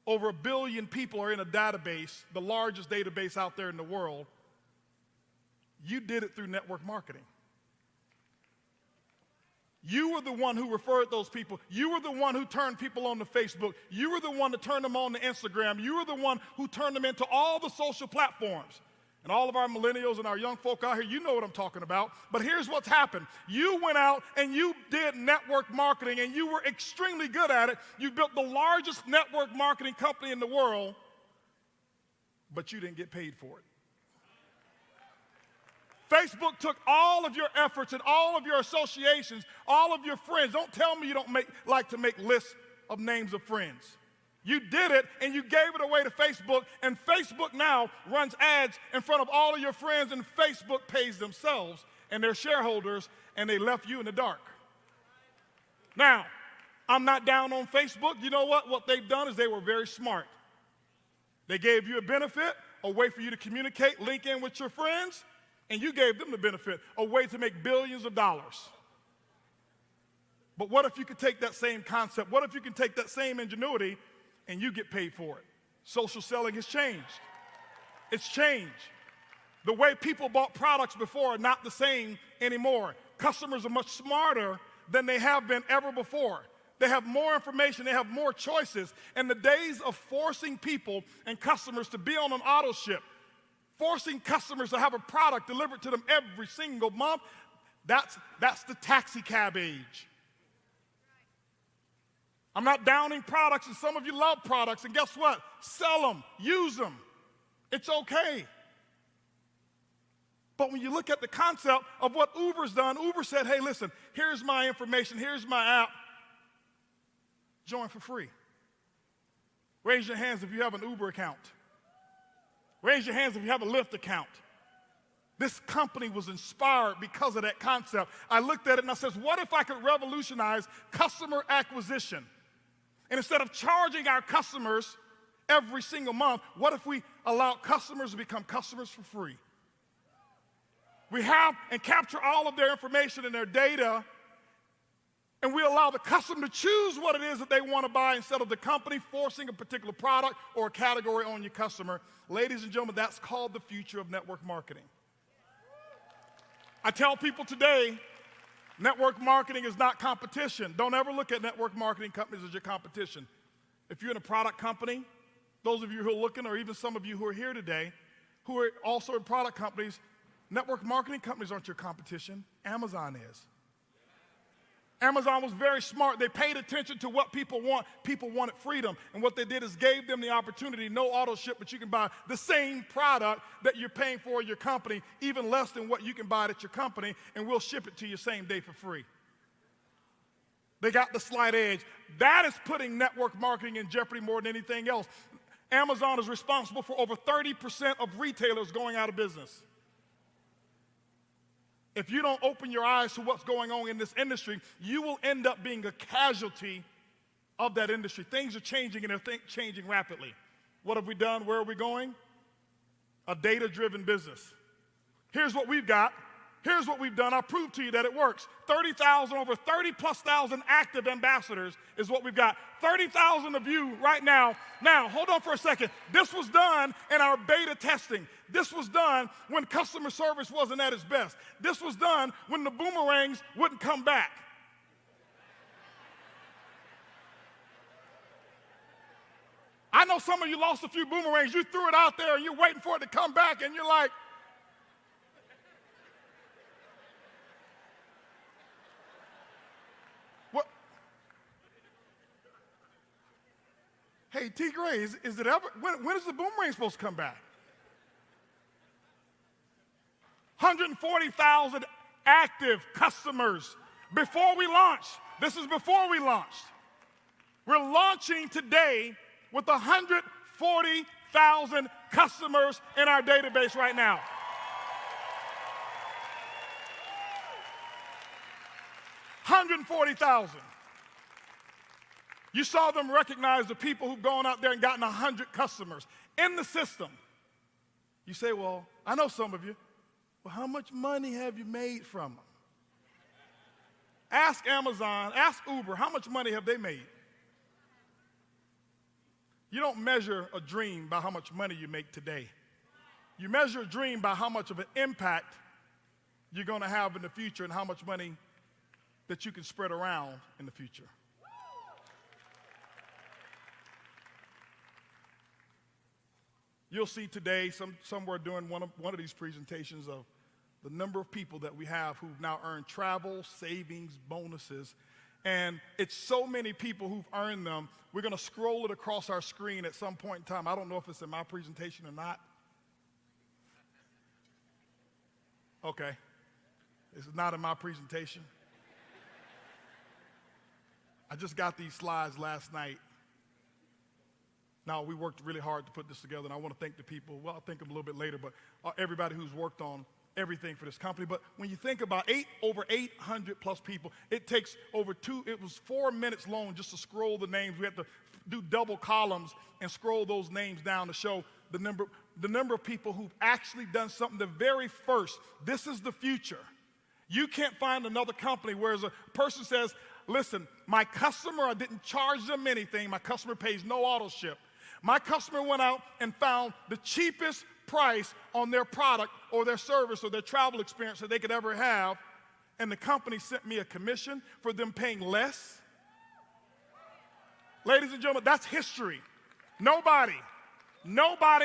over 1 billion people are in a database, the largest database out there in the world. You did it through network marketing. You were the one who referred those people. You were the one who turned people on to Facebook. You were the one to turn them on to Instagram. You were the one who turned them into all the social platforms. And all of our millennials and our young folk out here, you know what I'm talking about. But here's what's happened. You went out and you did network marketing, and you were extremely good at it. You built the largest network marketing company in the world, but you didn't get paid for it. Facebook took all of your efforts and all of your associations, all of your friends. Don't tell me you don't like to make lists of names of friends. You did it, and you gave it away to Facebook, and Facebook now runs ads in front of all of your friends, and Facebook pays themselves and their shareholders, and they left you in the dark. Now, I'm not down on Facebook. You know what? What they've done is they were very smart. They gave you a benefit, a way for you to communicate, link in with your friends, and you gave them the benefit, a way to make billions of dollars. But what if you could take that same concept? What if you can take that same ingenuity and you get paid for it? Social selling has changed. It's changed. The way people bought products before are not the same anymore. Customers are much smarter than they have been ever before. They have more information, they have more choices. And the days of forcing people and customers to be on an auto ship, forcing customers to have a product delivered to them every single month, that's the taxi cab age. I'm not downing products, and some of you love products, and guess what? Sell them, use them. It's okay. But when you look at the concept of what Uber's done, Uber said, hey, listen, here's my information, here's my app. Join for free. Raise your hands if you have an Uber account. Raise your hands if you have a Lyft account. This company was inspired because of that concept. I looked at it and I said, what if I could revolutionize customer acquisition? And instead of charging our customers every single month, what if we allow customers to become customers for free? We have and capture all of their information and their data, and we allow the customer to choose what it is that they want to buy instead of the company forcing a particular product or a category on your customer. Ladies and gentlemen, that's called the future of network marketing. I tell people today, network marketing is not competition. Don't ever look at network marketing companies as your competition. If you're in a product company, those of you who are looking, or even some of you who are here today, who are also in product companies, network marketing companies aren't your competition. Amazon is. Amazon was very smart. They paid attention to what people want. People wanted freedom. And what they did is gave them the opportunity, no auto ship, but you can buy the same product that you're paying for at your company, even less than what you can buy it at your company, and we'll ship it to you same day for free. They got the slight edge. That is putting network marketing in jeopardy more than anything else. Amazon is responsible for over 30% of retailers going out of business. If you don't open your eyes to what's going on in this industry, you will end up being a casualty of that industry. Things are changing, and they're changing rapidly. What have we done? Where are we going? A data-driven business. Here's what we've got. Here's what we've done. I'll prove to you that it works. 30,000, over 30,000+ active ambassadors is what we've got. 30,000 of you right now. Now, hold on for a second. This was done in our beta testing. This was done when customer service wasn't at its best. This was done when the boomerangs wouldn't come back. I know some of you lost a few boomerangs. You threw it out there and you're waiting for it to come back, and you're like, what? Hey, T. Gray, is it ever, when is the boomerang supposed to come back? 140,000 active customers before we launched. This is before we launched. We're launching today with 140,000 customers in our database right now. 140,000. You saw them recognize the people who've gone out there and gotten 100 customers in the system. You say, well, I know some of you. Well, how much money have you made from them? Ask Amazon, ask Uber, how much money have they made? You don't measure a dream by how much money you make today. You measure a dream by how much of an impact you're going to have in the future and how much money that you can spread around in the future. You'll see today, somewhere during one of these presentations, of the number of people that we have who've now earned travel, savings, bonuses. And it's so many people who've earned them. We're going to scroll it across our screen at some point in time. I don't know if it's in my presentation or not. Okay. This is not in my presentation. I just got these slides last night. Now, we worked really hard to put this together, and I want to thank the people. Well, I'll thank them a little bit later, but everybody who's worked on everything for this company. But when you think about over 800+ people, it takes it was 4 minutes long just to scroll the names. We had to do double columns and scroll those names down to show the number of people who've actually done something. The very first, this is the future. You can't find another company where a person says, listen, my customer, I didn't charge them anything. My customer pays no auto ship. My customer went out and found the cheapest price on their product or their service or their travel experience that they could ever have, and the company sent me a commission for them paying less. Ladies and gentlemen, that's history. Nobody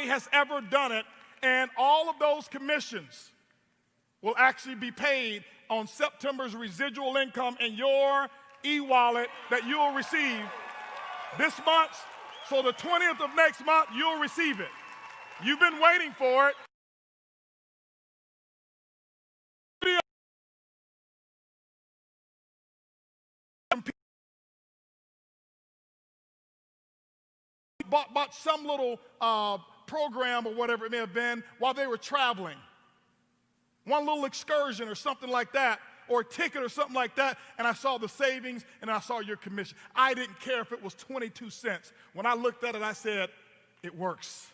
has ever done it, and all of those commissions will actually be paid on September's residual income in your e-wallet that you'll receive this month. So the 20th of next month, you'll receive it. You've been waiting for it. Bought some little program or whatever it may have been while they were traveling. One little excursion or something like that, or a ticket or something like that, and I saw the savings and I saw your commission. I didn't care if it was 22 cents. When I looked at it, I said, it works.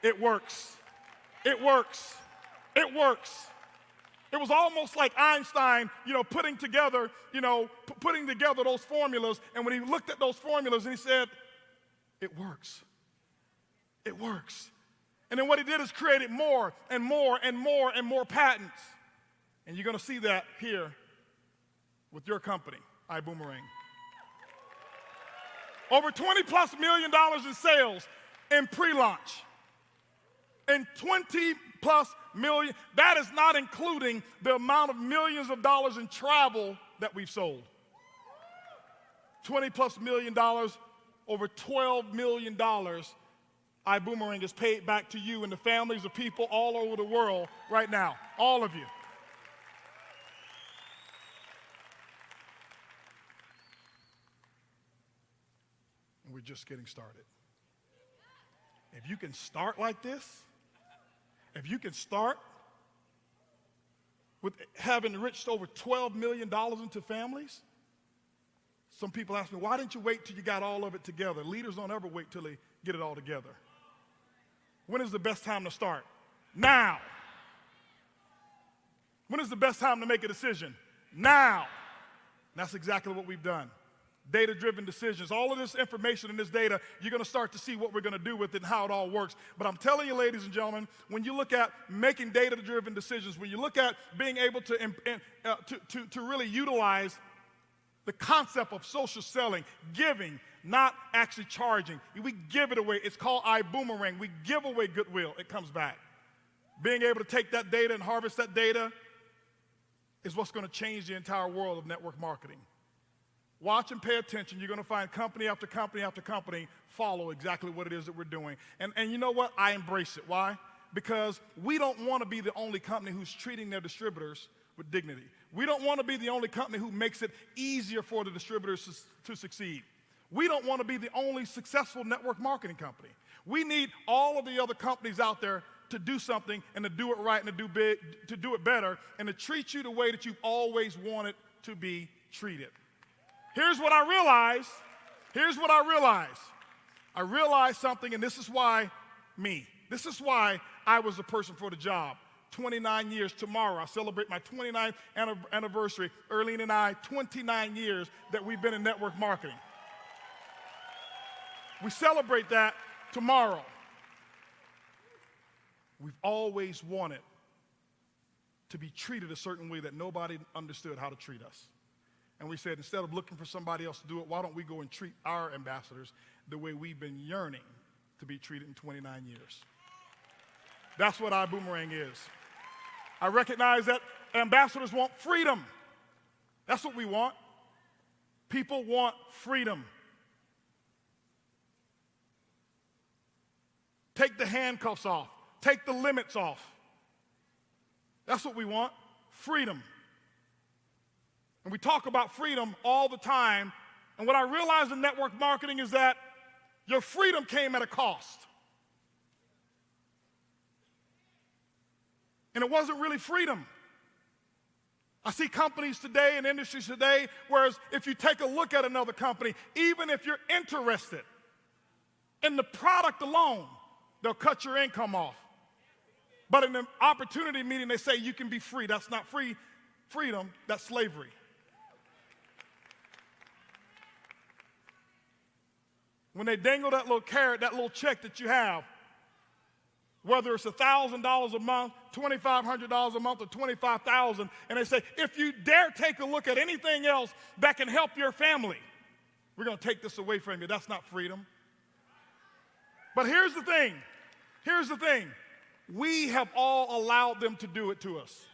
It works. It works. It works. It was almost like Einstein, putting together those formulas, and when he looked at those formulas and he said, it works. It works. And then what he did is created more and more and more and more patents. And you're going to see that here with your company, iBoomerang. Over $20+ million in sales in pre-launch. And 20+ million, that is not including the amount of millions of dollars in travel that we've sold. $20+ million, over $12 million, iBoomerang is paid back to you and the families of people all over the world right now, all of you. And we're just getting started. If you can start like this, if you can start with having enriched over $12 million into families. Some people ask me, why didn't you wait till you got all of it together? Leaders don't ever wait till they get it all together. When is the best time to start? Now. When is the best time to make a decision? Now. And that's exactly what we've done. Data-driven decisions. All of this information and this data, you're going to start to see what we're going to do with it and how it all works. But I'm telling you, ladies and gentlemen, when you look at making data-driven decisions, when you look at being able to really utilize the concept of social selling, giving, not actually charging. We give it away. It's called iBoomerang. We give away goodwill. It comes back. Being able to take that data and harvest that data is what's going to change the entire world of network marketing. Watch and pay attention. You're going to find company after company after company follow exactly what it is that we're doing. And you know what? I embrace it. Why? Because we don't want to be the only company who's treating their distributors with dignity. We don't want to be the only company who makes it easier for the distributors to succeed. We don't want to be the only successful network marketing company. We need all of the other companies out there to do something and to do it right and to do it better and to treat you the way that you've always wanted to be treated. Here's what I realized. I realized something, and this is why me. This is why I was the person for the job. 29 years tomorrow. I celebrate my 29th anniversary. Erlene and I, 29 years that we've been in network marketing. We celebrate that tomorrow. We've always wanted to be treated a certain way that nobody understood how to treat us. And we said, instead of looking for somebody else to do it, why don't we go and treat our ambassadors the way we've been yearning to be treated in 29 years. That's what iBoomerang is. I recognize that ambassadors want freedom. That's what we want. People want freedom. Take the handcuffs off. Take the limits off. That's what we want, freedom. And we talk about freedom all the time. And what I realized in network marketing is that your freedom came at a cost. And it wasn't really freedom. I see companies today and industries today, whereas if you take a look at another company, even if you're interested in the product alone, they'll cut your income off. But in an opportunity meeting, they say you can be free. That's not freedom, that's slavery. When they dangle that little carrot, that little check that you have, whether it's $1,000 a month, $2,500 a month, or $25,000, and they say, if you dare take a look at anything else that can help your family, we're going to take this away from you. That's not freedom. But here's the thing. We have all allowed them to do it to us.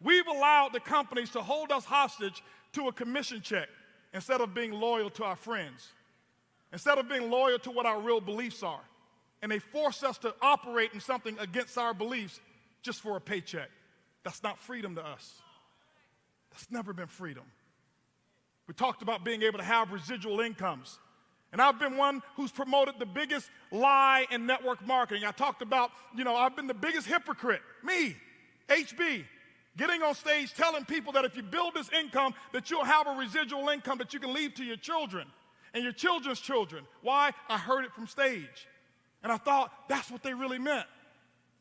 We've allowed the companies to hold us hostage to a commission check instead of being loyal to our friends, instead of being loyal to what our real beliefs are. And they force us to operate in something against our beliefs just for a paycheck. That's not freedom to us. That's never been freedom. We talked about being able to have residual incomes. And I've been one who's promoted the biggest lie in network marketing. I talked about, I've been the biggest hypocrite. Me, HB, getting on stage telling people that if you build this income, that you'll have a residual income that you can leave to your children and your children's children. Why? I heard it from stage. And I thought that's what they really meant.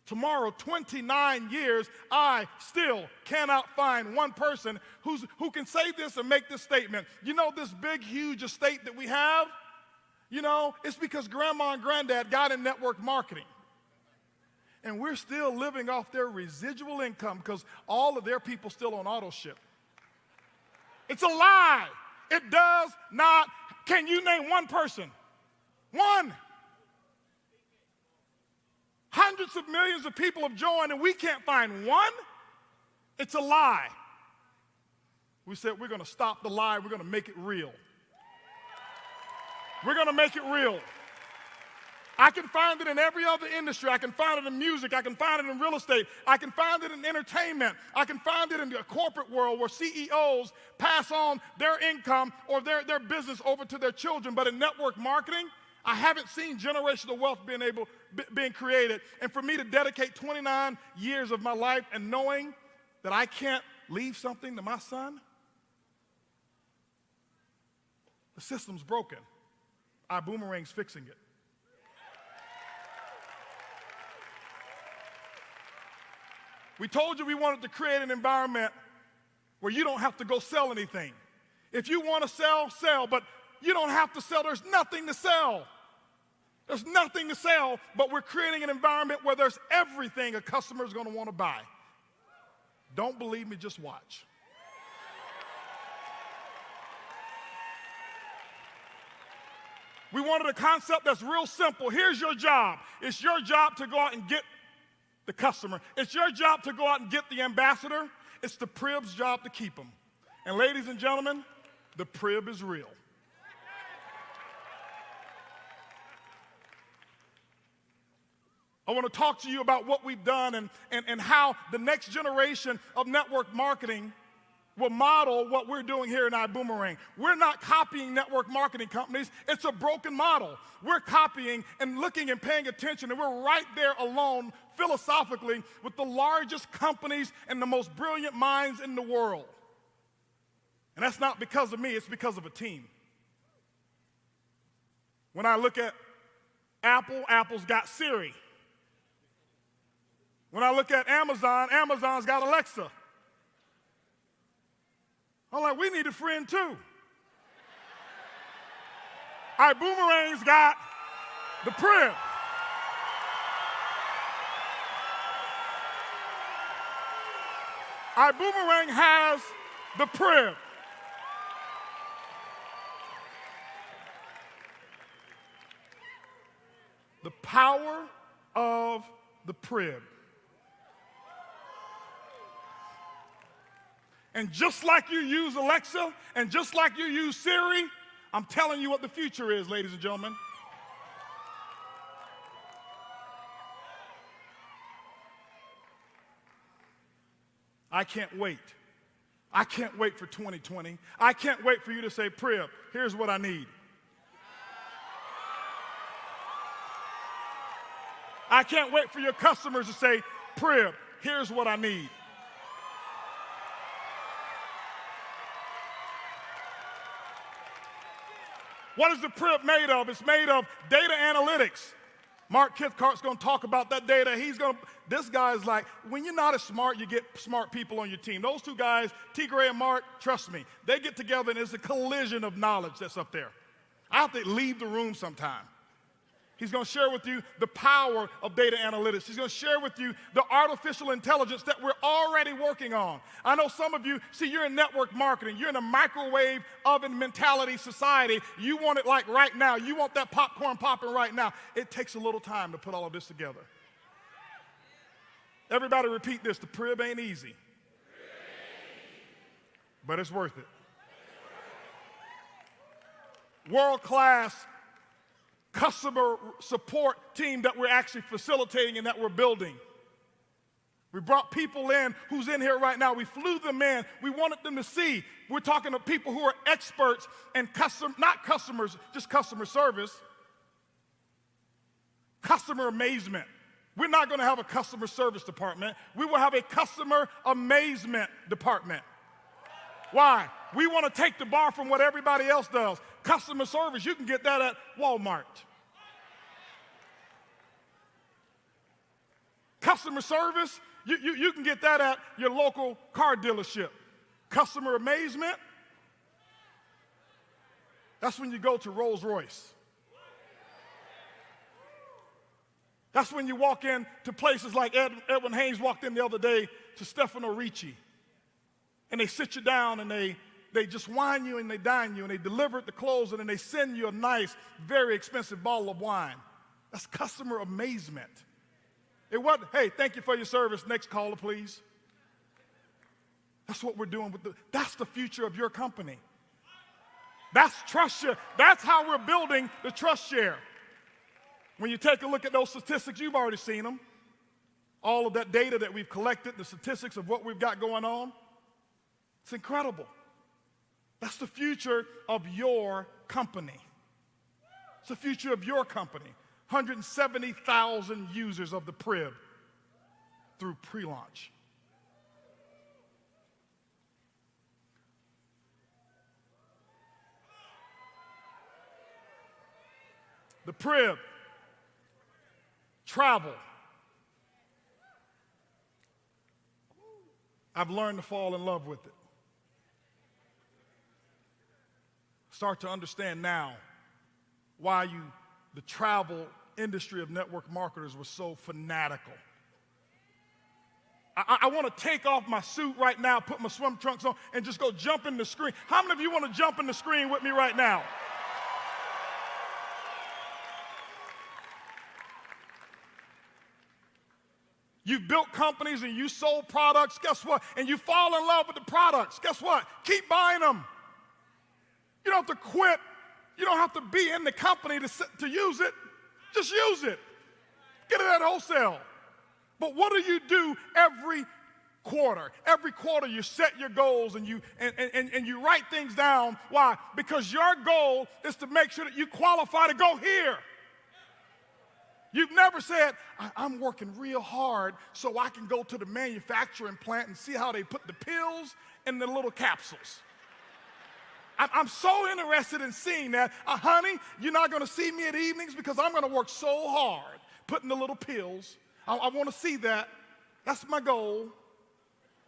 Tomorrow, 29 years, I still cannot find one person who can say this and make this statement. This big, huge estate that we have? It's because grandma and granddad got in network marketing. And we're still living off their residual income because all of their people still on auto ship. It's a lie. It does not. Can you name one person? One. Hundreds of millions of people have joined and we can't find one? It's a lie. We said we're going to stop the lie. We're going to make it real. We're going to make it real. I can find it in every other industry. I can find it in music. I can find it in real estate. I can find it in entertainment. I can find it in the corporate world where CEOs pass on their income or their business over to their children. But in network marketing, I haven't seen generational wealth being created. And for me to dedicate 29 years of my life and knowing that I can't leave something to my son? The system's broken. Our boomerang's fixing it. We told you we wanted to create an environment where you don't have to go sell anything. If you want to sell, sell, but you don't have to sell. There's nothing to sell. There's nothing to sell, but we're creating an environment where there's everything a customer is going to want to buy. Don't believe me, just watch. We wanted a concept that's real simple. Here's your job. It's your job to go out and get the customer. It's your job to go out and get the ambassador. It's the Prib's job to keep them. And ladies and gentlemen, the Prib is real. I want to talk to you about what we've done and how the next generation of network marketing will model what we're doing here in iBoomerang. We're not copying network marketing companies. It's a broken model. We're copying and looking and paying attention, and we're right there alone philosophically with the largest companies and the most brilliant minds in the world. And that's not because of me, it's because of a team. When I look at Apple, Apple's got Siri. When I look at Amazon, Amazon's got Alexa. I'm like, we need a friend too. iBoomerang's got the Prib. iBoomerang has the Prib. The power of the Prib. And just like you use Alexa, and just like you use Siri, I'm telling you what the future is, ladies and gentlemen. I can't wait. I can't wait for 2020. I can't wait for you to say, Prib, here's what I need. I can't wait for your customers to say, Prib, here's what I need. What is the Prib made of? It's made of data analytics. Mark Cathcart's going to talk about that data. This guy's like, when you're not as smart, you get smart people on your team. Those two guys, T. Gray and Mark, trust me, they get together and it's a collision of knowledge that's up there. I have to leave the room sometime. He's going to share with you the power of data analytics. He's going to share with you the artificial intelligence that we're already working on. I know some of you, see, you're in network marketing. You're in a microwave oven mentality society. You want it like right now. You want that popcorn popping right now. It takes a little time to put all of this together. Everybody repeat this. The Prib ain't easy. But it's worth it. World-class customer support team that we're actually facilitating and that we're building. We brought people in who's in here right now. We flew them in. We wanted them to see. We're talking to people who are experts and not customers, just customer service. Customer amazement. We're not going to have a customer service department. We will have a customer amazement department. Why? We want to take the bar from what everybody else does. Customer service, you can get that at Walmart. Customer service, you can get that at your local car dealership. Customer amazement, that's when you go to Rolls-Royce. That's when you walk in to places like Edwin Haynes walked in the other day to Stefano Ricci. And they sit you down and they just wine you and they dine you and they deliver it to close and then they send you a nice, very expensive bottle of wine. That's customer amazement. It wasn't, hey, thank you for your service, next caller, please. That's what we're doing that's the future of your company. That's trust share. That's how we're building the trust share. When you take a look at those statistics, you've already seen them. All of that data that we've collected, the statistics of what we've got going on. It's incredible. That's the future of your company. It's the future of your company. 170,000 users of the Prib through pre-launch. the crib, travel. I've learned to fall in love with it. Start to understand now why the travel industry of network marketers was so fanatical. I want to take off my suit right now, put my swim trunks on, and just go jump in the screen. How many of you want to jump in the screen with me right now? You've built companies and you sold products, guess what? And you fall in love with the products, guess what? Keep buying them. You don't have to quit. You don't have to be in the company to use it. Just use it. Get it at wholesale. But what do every quarter? Every quarter you set your goals and you write things down. Why? Because your goal is to make sure that you qualify to go here. You've never said, I'm working real hard so I can go to the manufacturing plant and see how they put the pills in the little capsules. I'm so interested in seeing that. Honey, you're not going to see me at evenings because I'm going to work so hard putting the little pills. I want to see that. That's my goal.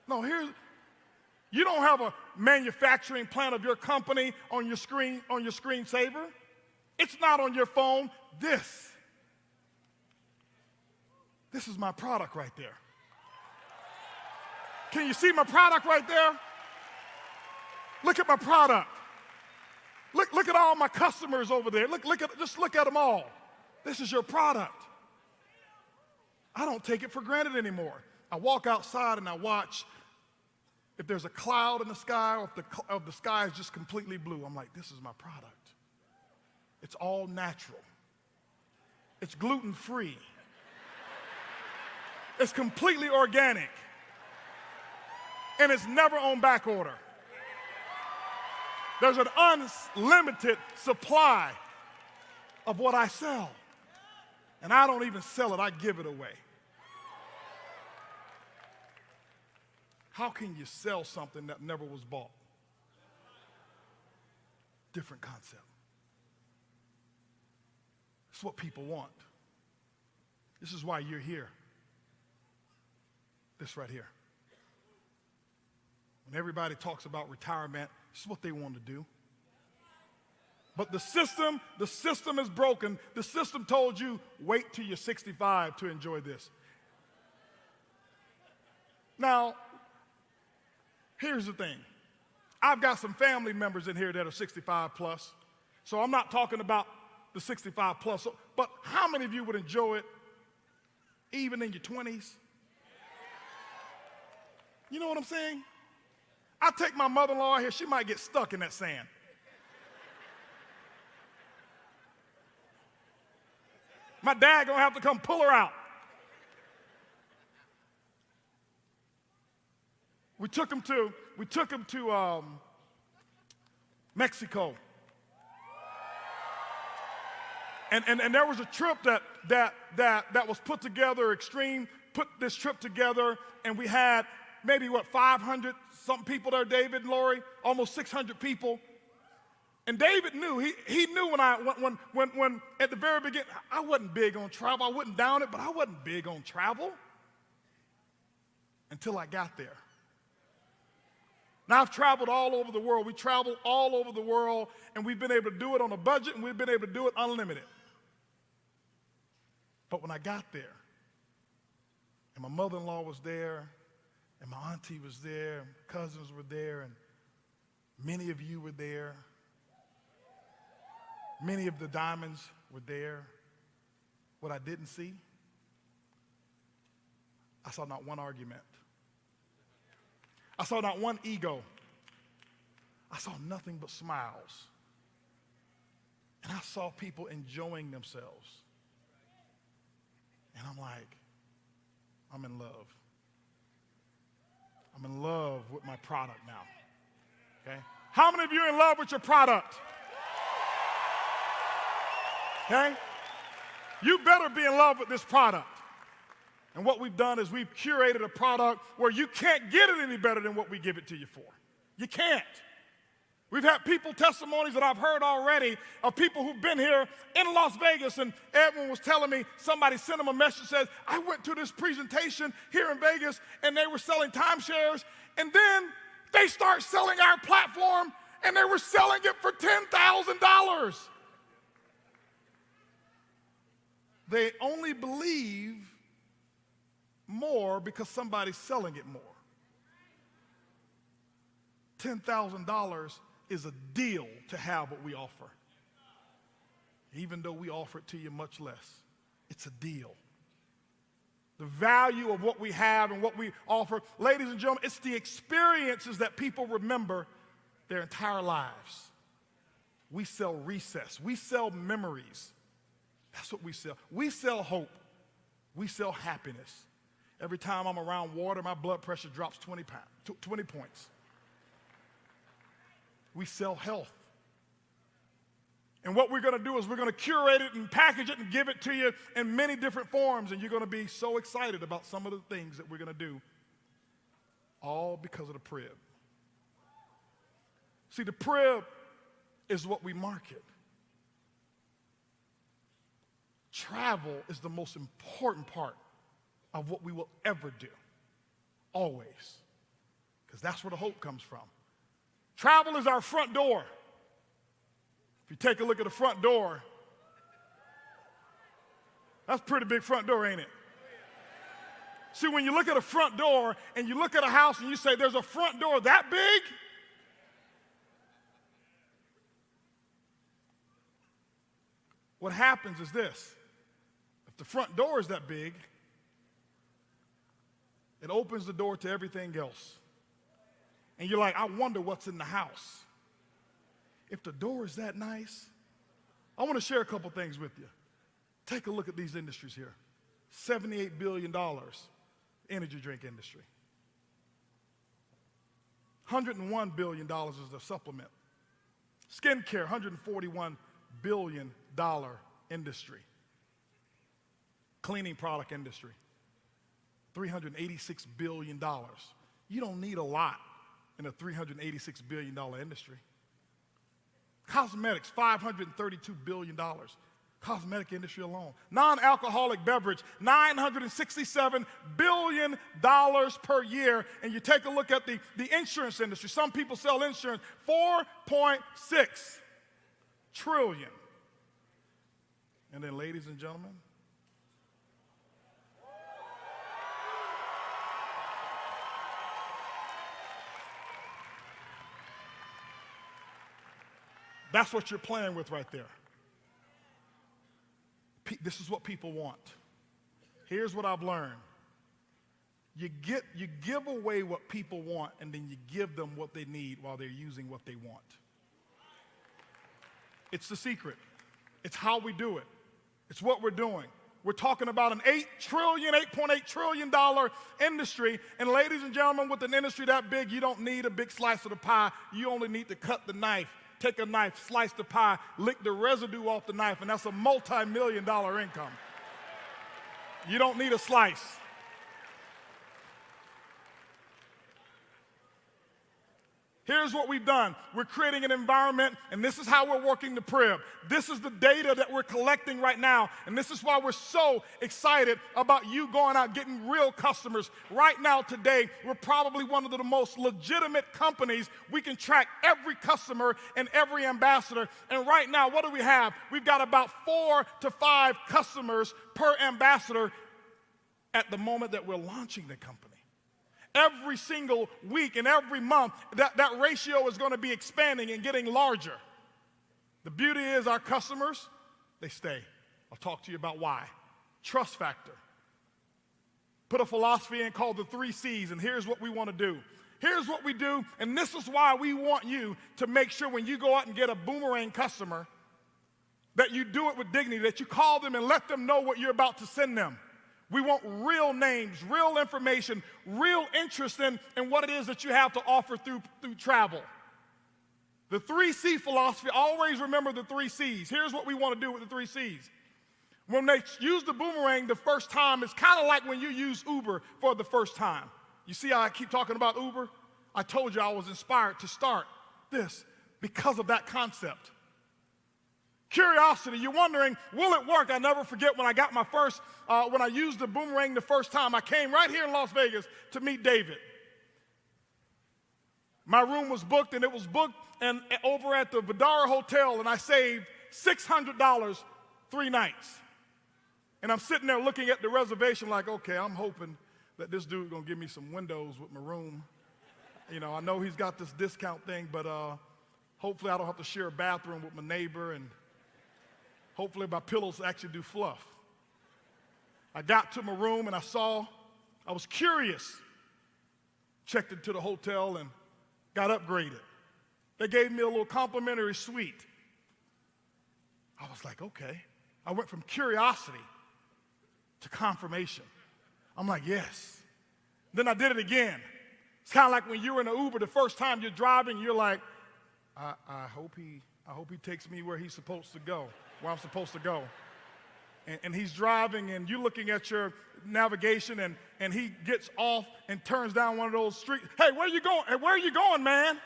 No, you don't have a manufacturing plant of your company on your screensaver. It's not on your phone. This is my product right there. Can you see my product right there? Look at my product. Look at all my customers over there. Just look at them all. This is your product. I don't take it for granted anymore. I walk outside and I watch if there's a cloud in the sky or if the sky is just completely blue. I'm like, this is my product. It's all natural. It's gluten-free. It's completely organic. And it's never on back order. There's an unlimited supply of what I sell. And I don't even sell it, I give it away. How can you sell something that never was bought? Different concept. It's what people want. This is why you're here. This right here. When everybody talks about retirement, this is what they want to do. But the system is broken. The system told you, wait till you're 65 to enjoy this. Now, here's the thing. I've got some family members in here that are 65 plus. So I'm not talking about the 65 plus. But how many of you would enjoy it even in your 20s? You know what I'm saying? I take my mother-in-law here, she might get stuck in that sand. My dad gonna have to come pull her out. We took him to Mexico. And there was a trip that was put together, Extreme put this trip together, and we had maybe 500 something people there, David and Lori, almost 600 people. And David knew, he knew when at the very beginning, I wasn't big on travel. I wasn't down it, but I wasn't big on travel until I got there. Now I've traveled all over the world. We traveled all over the world, and we've been able to do it on a budget, and we've been able to do it unlimited. But when I got there, and my mother-in-law was there, and my auntie was there, and cousins were there, and many of you were there. Many of the diamonds were there. What I didn't see, I saw not one argument. I saw not one ego. I saw nothing but smiles. And I saw people enjoying themselves. And I'm like, I'm in love. I'm in love with my product now. Okay? How many of you are in love with your product? Okay? You better be in love with this product. And what we've done is we've curated a product where you can't get it any better than what we give it to you for. You can't. We've had people testimonies that I've heard already of people who've been here in Las Vegas, and Edwin was telling me somebody sent him a message that says, I went to this presentation here in Vegas and they were selling timeshares, and then they start selling our platform and they were selling it for $10,000. They only believe more because somebody's selling it more. $10,000 is a deal to have what we offer. Even though we offer it to you much less, it's a deal. The value of what we have and what we offer, ladies and gentlemen, it's the experiences that people remember their entire lives. We sell recess. We sell memories. That's what we sell. We sell hope. We sell happiness. Every time I'm around water, my blood pressure drops 20 points. We sell health. And what we're going to do is we're going to curate it and package it and give it to you in many different forms, and you're going to be so excited about some of the things that we're going to do, all because of the Prib. See, the Prib is what we market. Travel is the most important part of what we will ever do, always, because that's where the hope comes from. Travel is our front door. If you take a look at the front door, that's a pretty big front door, ain't it? See, when you look at a front door and you look at a house and you say, there's a front door that big? What happens is this. If the front door is that big, it opens the door to everything else. And you're like, I wonder what's in the house. If the door is that nice, I want to share a couple things with you. Take a look at these industries here. $78 billion, energy drink industry. $101 billion is the supplement. Skincare, $141 billion industry. Cleaning product industry, $386 billion. You don't need a lot in a $386 billion industry. Cosmetics, $532 billion. Cosmetic industry alone. Non-alcoholic beverage, $967 billion per year. And you take a look at the insurance industry. Some people sell insurance, $4.6 trillion. And then, ladies and gentlemen, that's what you're playing with right there. This is what people want. Here's what I've learned. You give away what people want, and then you give them what they need while they're using what they want. It's the secret. It's how we do it. It's what we're doing. We're talking about an $8.8 trillion industry. And ladies and gentlemen, with an industry that big, you don't need a big slice of the pie. You only need to cut the knife. Take a knife, slice the pie, lick the residue off the knife, and that's a multi-million-dollar income. You don't need a slice. Here's what we've done. We're creating an environment, and this is how we're working the Prib. This is the data that we're collecting right now, and this is why we're so excited about you going out getting real customers. Right now, today, we're probably one of the most legitimate companies. We can track every customer and every ambassador, and right now, what do we have? We've got about 4 to 5 customers per ambassador at the moment that we're launching the company. Every single week and every month, that ratio is going to be expanding and getting larger. The beauty is our customers, they stay. I'll talk to you about why. Trust factor. Put a philosophy in called the 3 C's, and here's what we want to do. Here's what we do, and this is why we want you to make sure when you go out and get a boomerang customer that you do it with dignity, that you call them and let them know what you're about to send them. We want real names, real information, real interest in what it is that you have to offer through travel. The 3C philosophy, always remember the 3 C's. Here's what we want to do with the 3 C's. When they use the boomerang the first time, it's kind of like when you use Uber for the first time. You see how I keep talking about Uber? I told you I was inspired to start this because of that concept. Curiosity, you're wondering, will it work? I never forget when I got my first, when I used the boomerang the first time, I came right here in Las Vegas to meet David. My room was booked, and it was booked and over at the Vidara Hotel, and I saved $600 3 nights. And I'm sitting there looking at the reservation like, okay, I'm hoping that this dude's gonna give me some windows with my room. You know, I know he's got this discount thing, but hopefully I don't have to share a bathroom with my neighbor, and hopefully my pillows actually do fluff. I got to my room and I was curious, checked into the hotel and got upgraded. They gave me a little complimentary suite. I was like, okay. I went from curiosity to confirmation. I'm like, yes. Then I did it again. It's kind of like when you're in an Uber the first time you're driving, you're like, I hope he takes me where he's supposed to go, where I'm supposed to go. And he's driving, and you're looking at your navigation, and he gets off and turns down one of those streets. Hey, where are you going? Hey, where are you going, man?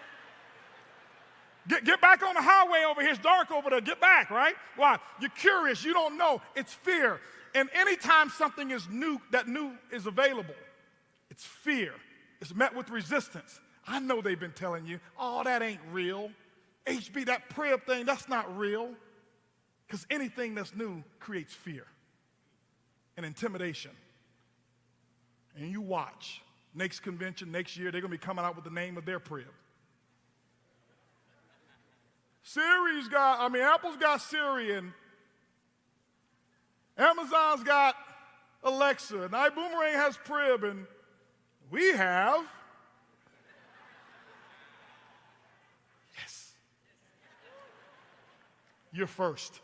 Get back on the highway over here. It's dark over there. Get back, right? Why? You're curious. You don't know. It's fear. And anytime something is new, that new is available, it's fear. It's met with resistance. I know they've been telling you, oh, that ain't real. HB, that prayer thing, that's not real. Because anything that's new creates fear and intimidation. And you watch. Next convention, next year, they're going to be coming out with the name of their crib. Apple's got Siri, and Amazon's got Alexa, and iBoomerang has Crib, and we have, yes, you're first.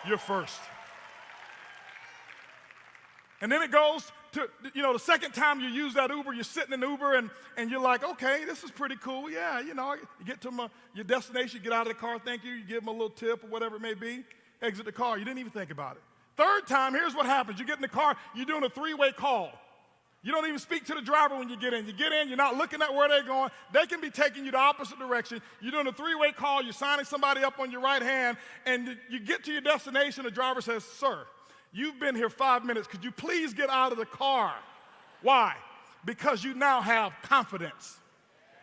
You're first. And then it goes to, the second time you use that Uber, you're sitting in Uber and you're like, okay, this is pretty cool. Yeah, you get to your destination, you get out of the car, thank you, you give them a little tip or whatever it may be, exit the car. You didn't even think about it. Third time, here's what happens. You get in the car, you're doing a 3-way call. You don't even speak to the driver when you get in. You get in, you're not looking at where they're going. They can be taking you the opposite direction. You're doing a 3-way call, you're signing somebody up on your right hand, and you get to your destination, the driver says, sir, you've been here 5 minutes. Could you please get out of the car? Why? Because you now have confidence.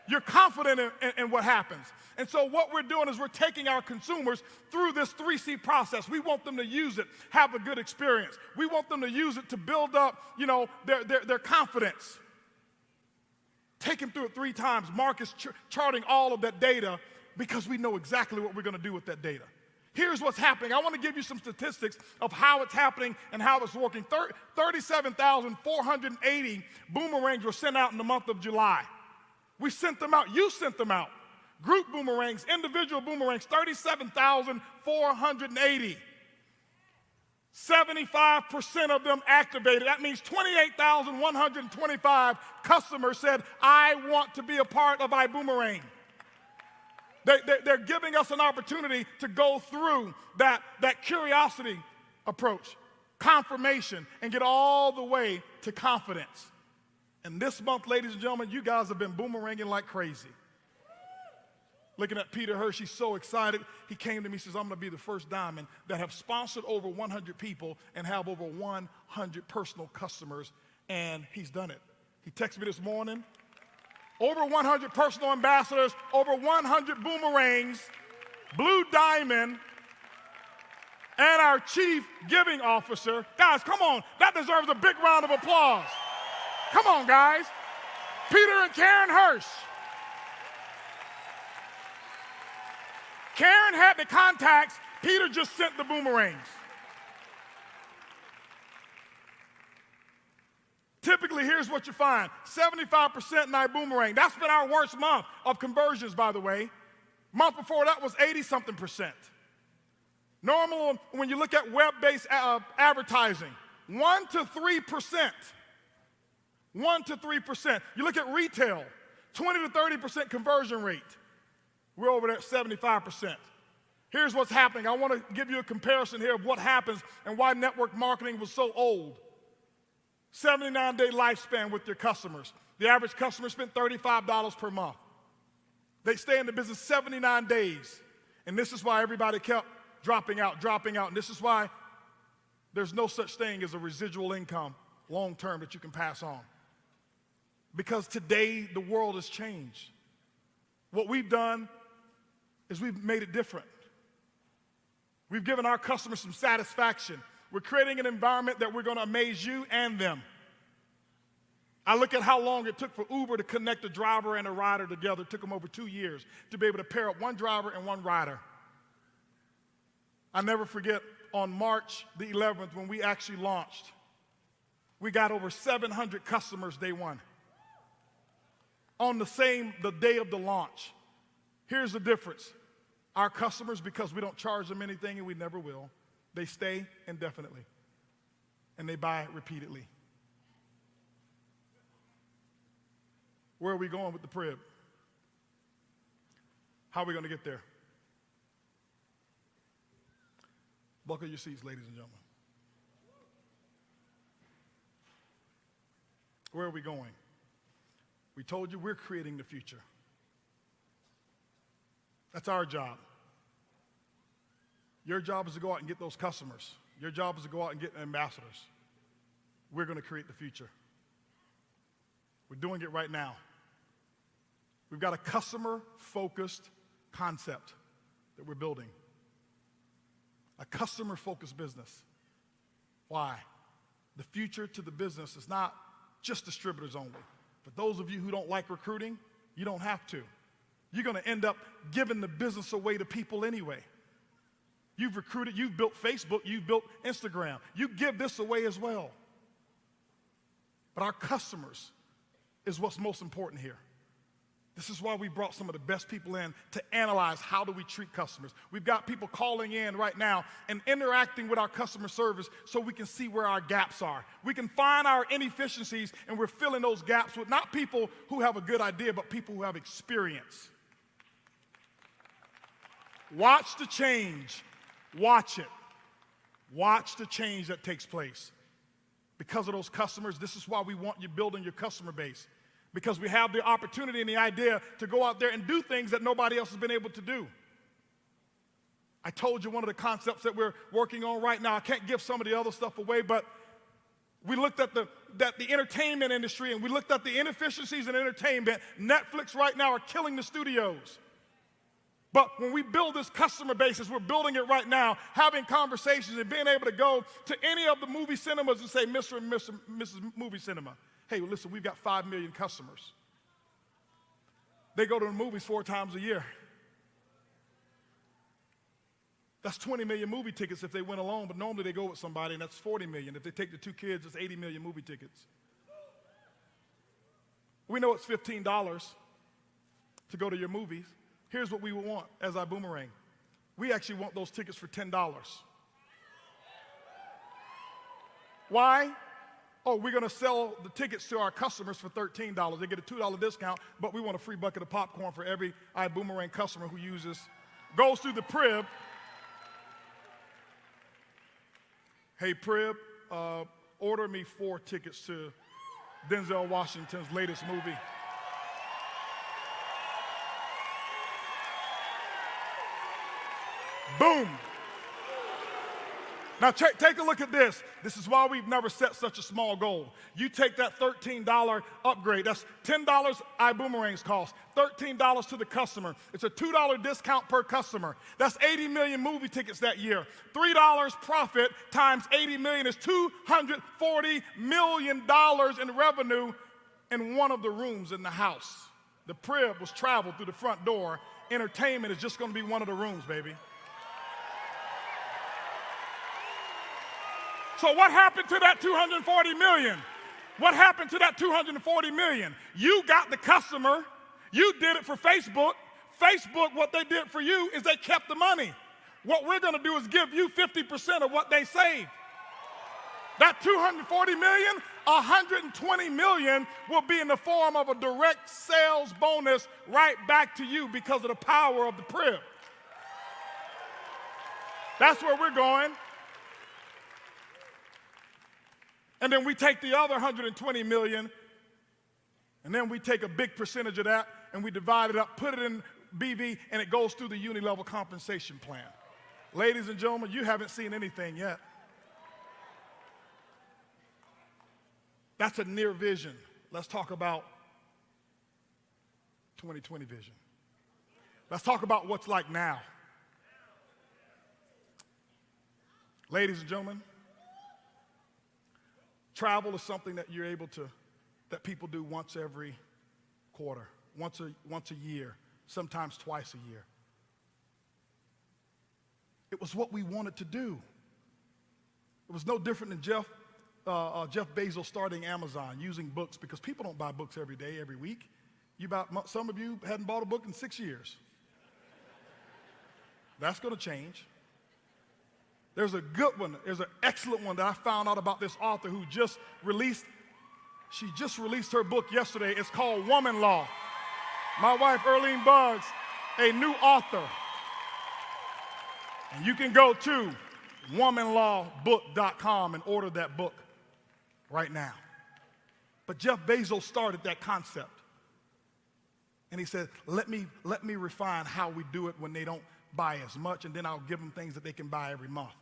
You're confident in what happens. And so what we're doing is we're taking our consumers through this 3C process. We want them to use it, have a good experience. We want them to use it to build up, their confidence. Take them through it 3 times. Mark is charting all of that data because we know exactly what we're going to do with that data. Here's what's happening. I want to give you some statistics of how it's happening and how it's working. 37,480 boomerangs were sent out in the month of July. We sent them out. You sent them out. Group boomerangs, individual boomerangs, 37,480. 75% of them activated. That means 28,125 customers said, I want to be a part of iBoomerang. They're giving us an opportunity to go through that curiosity approach, confirmation, and get all the way to confidence. And this month, ladies and gentlemen, you guys have been boomeranging like crazy. Looking at Peter Hirsch, he's so excited. He came to me and says, I'm going to be the first diamond that have sponsored over 100 people and have over 100 personal customers, and he's done it. He texted me this morning. Over 100 personal ambassadors, over 100 boomerangs, Blue Diamond, and our chief giving officer. Guys, come on. That deserves a big round of applause. Come on, guys. Peter and Karen Hirsch. Karen had the contacts. Peter just sent the boomerangs. Typically, here's what you find. 75% in iBoomerang. That's been our worst month of conversions, by the way. Month before that was 80-something%. Normal, when you look at web-based advertising, 1 to 3%. 1 to 3%. You look at retail, 20 to 30% conversion rate. We're over there at 75%. Here's what's happening. I want to give you a comparison here of what happens and why network marketing was so old. 79-day lifespan with your customers. The average customer spent $35 per month. They stay in the business 79 days. And this is why everybody kept dropping out. And this is why there's no such thing as a residual income long term that you can pass on. Because today the world has changed. What we've done is we've made it different. We've given our customers some satisfaction. We're creating an environment that we're going to amaze you and them. I look at how long it took for Uber to connect a driver and a rider together. It took them over 2 years to be able to pair up one driver and one rider. I never forget on March the 11th when we actually launched, we got over 700 customers day one. On the day of the launch. Here's the difference. Our customers, because we don't charge them anything and we never will, they stay indefinitely and they buy repeatedly. Where are we going with the Prib? How are we going to get there? Buckle your seats, ladies and gentlemen. Where are we going? We told you we're creating the future. That's our job. Your job is to go out and get those customers. Your job is to go out and get ambassadors. We're going to create the future. We're doing it right now. We've got a customer-focused concept that we're building. A customer-focused business. Why? The future to the business is not just distributors only. For those of you who don't like recruiting, you don't have to. You're going to end up giving the business away to people anyway. You've recruited, you've built Facebook, you've built Instagram. You give this away as well. But our customers is what's most important here. This is why we brought some of the best people in to analyze how do we treat customers. We've got people calling in right now and interacting with our customer service so we can see where our gaps are. We can find our inefficiencies, and we're filling those gaps with not people who have a good idea, but people who have experience. Watch the change. Watch it. Watch the change that takes place. Because of those customers, this is why we want you building your customer base. Because we have the opportunity and the idea to go out there and do things that nobody else has been able to do. I told you one of the concepts that we're working on right now. I can't give some of the other stuff away, but we looked at the entertainment industry and we looked at the inefficiencies in entertainment. Netflix right now are killing the studios. But when we build this customer base, as we're building it right now, having conversations and being able to go to any of the movie cinemas and say, Mr. and Mrs. Movie Cinema, hey, well, listen, we've got 5 million customers. They go to the movies 4 times a year. That's 20 million movie tickets if they went alone, but normally they go with somebody, and that's 40 million. If they take the 2 kids, it's 80 million movie tickets. We know it's $15 to go to your movies. Here's what we want as our boomerang. We actually want those tickets for $10. Why? Oh, we're going to sell the tickets to our customers for $13. They get a $2 discount, but we want a free bucket of popcorn for every iBoomerang customer who goes through the Prib. Hey, Prib, order me 4 tickets to Denzel Washington's latest movie. Boom. Now take a look at this. This is why we've never set such a small goal. You take that $13 upgrade. That's $10 iBoomerangs cost, $13 to the customer. It's a $2 discount per customer. That's 80 million movie tickets that year. $3 profit times 80 million is $240 million in revenue in one of the rooms in the house. The Prib was traveled through the front door. Entertainment is just going to be one of the rooms, baby. So what happened to that $240 million? What happened to that $240 million? You got the customer. You did it for Facebook. Facebook, what they did for you is they kept the money. What we're going to do is give you 50% of what they saved. That $240 million, $120 million will be in the form of a direct sales bonus right back to you because of the power of the Prib. That's where we're going. And then we take the other $120 million And then we take a big percentage of that and we divide it up, put it in BV, and it goes through the uni-level compensation plan. Ladies and gentlemen, you haven't seen anything yet. That's a near vision. Let's talk about 2020 vision. Let's talk about what's like now. Ladies and gentlemen, travel is something that you're able to, that people do once every quarter, once a year, sometimes twice a year. It was what we wanted to do. It was no different than Jeff Bezos starting Amazon, using books, because people don't buy books every day, every week. Some of you hadn't bought a book in 6 years. That's going to change. There's a good one, there's an excellent one that I found out about this author who just released her book yesterday. It's called Woman Law. My wife, Earlene Buggs, a new author. And you can go to womanlawbook.com and order that book right now. But Jeff Bezos started that concept. And he said, let me refine how we do it when they don't buy as much, and then I'll give them things that they can buy every month.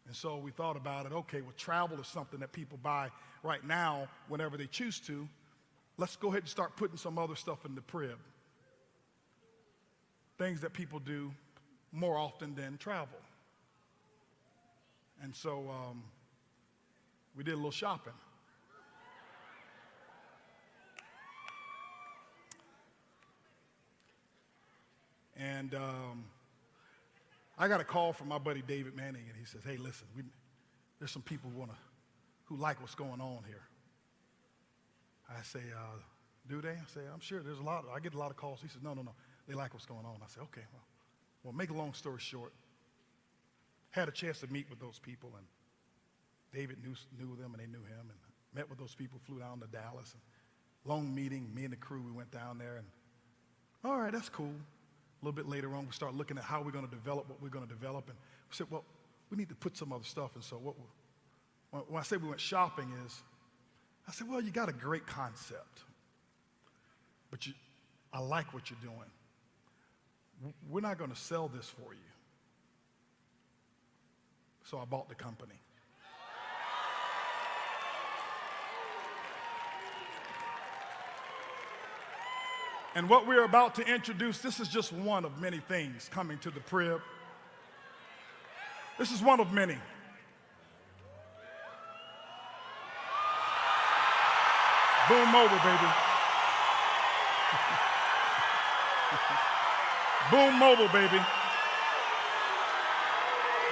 And so we thought about it, okay, well, travel is something that people buy right now whenever they choose to. Let's go ahead and start putting some other stuff in the crib. Things that people do more often than travel. And so we did a little shopping. And I got a call from my buddy David Manning, and he says, hey, listen, there's some people who like what's going on here. I say, do they? I say, I'm sure there's I get a lot of calls. He says, no, they like what's going on. I say, okay, well, make a long story short, had a chance to meet with those people, and David knew them, and they knew him, and met with those people, flew down to Dallas, and long meeting, me and the crew, we went down there, and all right, that's cool. A little bit later on, we start looking at how we're going to develop what we're going to develop, and we said, well, we need to put some other stuff, and so when I say we went shopping is, I said, well, you got a great concept, but I like what you're doing. We're not going to sell this for you. So I bought the company. And what we're about to introduce, this is just one of many things coming to the crib. This is one of many. Boom Mobile, baby. Boom Mobile, baby.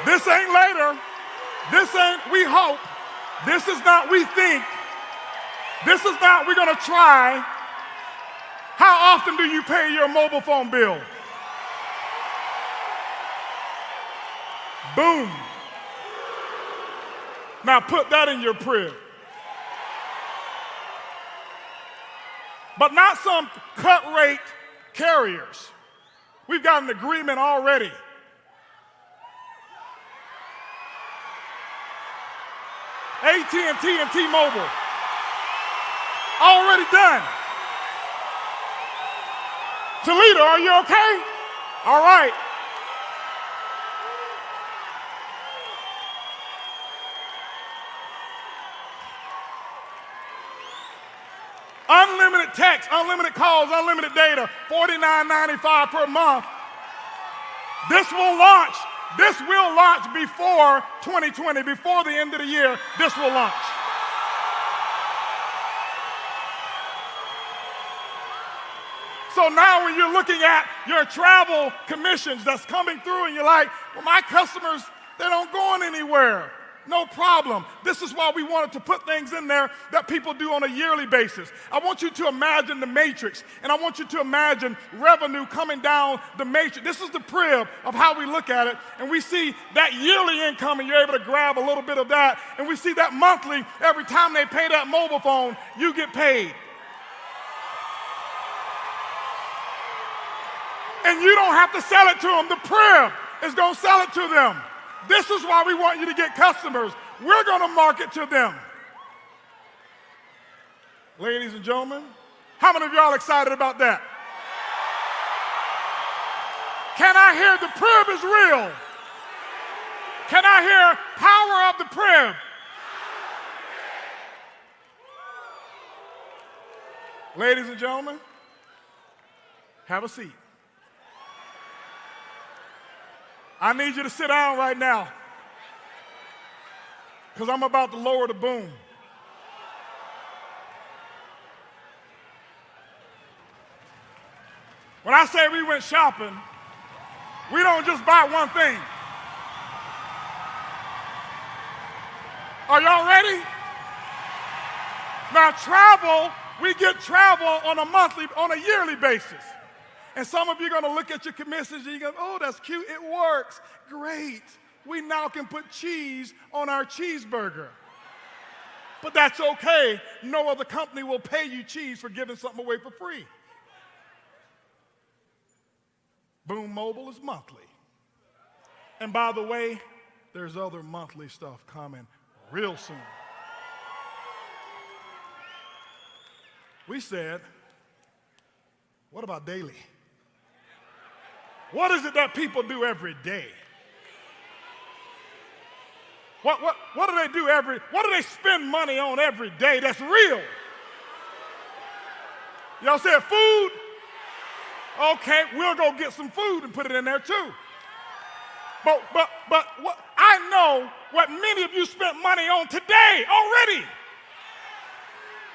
This ain't later. This ain't we hope. This is not we think. This is not we're going to try. How often do you pay your mobile phone bill? Boom. Now put that in your crib. But not some cut rate carriers. We've got an agreement already. AT&T and T-Mobile. Already done. Toledo, are you okay? All right. Unlimited text, unlimited calls, unlimited data, $49.95 per month. This will launch before 2020, before the end of the year, this will launch. So now when you're looking at your travel commissions that's coming through and you're like, well, my customers, they don't going anywhere. No problem. This is why we wanted to put things in there that people do on a yearly basis. I want you to imagine the matrix, and I want you to imagine revenue coming down the matrix. This is the crib of how we look at it, and we see that yearly income, and you're able to grab a little bit of that, and we see that monthly, every time they pay that mobile phone, you get paid. And you don't have to sell it to them. The crib is going to sell it to them. This is why we want you to get customers. We're going to market to them. Ladies and gentlemen, How many of y'all excited about that? Can I hear the crib is real? Can I hear power of the crib? Ladies and gentlemen, have a seat. I need you to sit down right now because I'm about to lower the boom. When I say we went shopping, we don't just buy one thing. Are y'all ready? Now travel, we get travel on a yearly basis. And some of you are going to look at your commissions and you go, oh, that's cute, it works. Great. We now can put cheese on our cheeseburger. But that's okay. No other company will pay you cheese for giving something away for free. Boom Mobile is monthly. And by the way, there's other monthly stuff coming real soon. We said, what about daily? What is it that people do every day? What do they do what do they spend money on every day that's real? Y'all said food? Okay, we'll go get some food and put it in there too. But what, I know what many of you spent money on today already.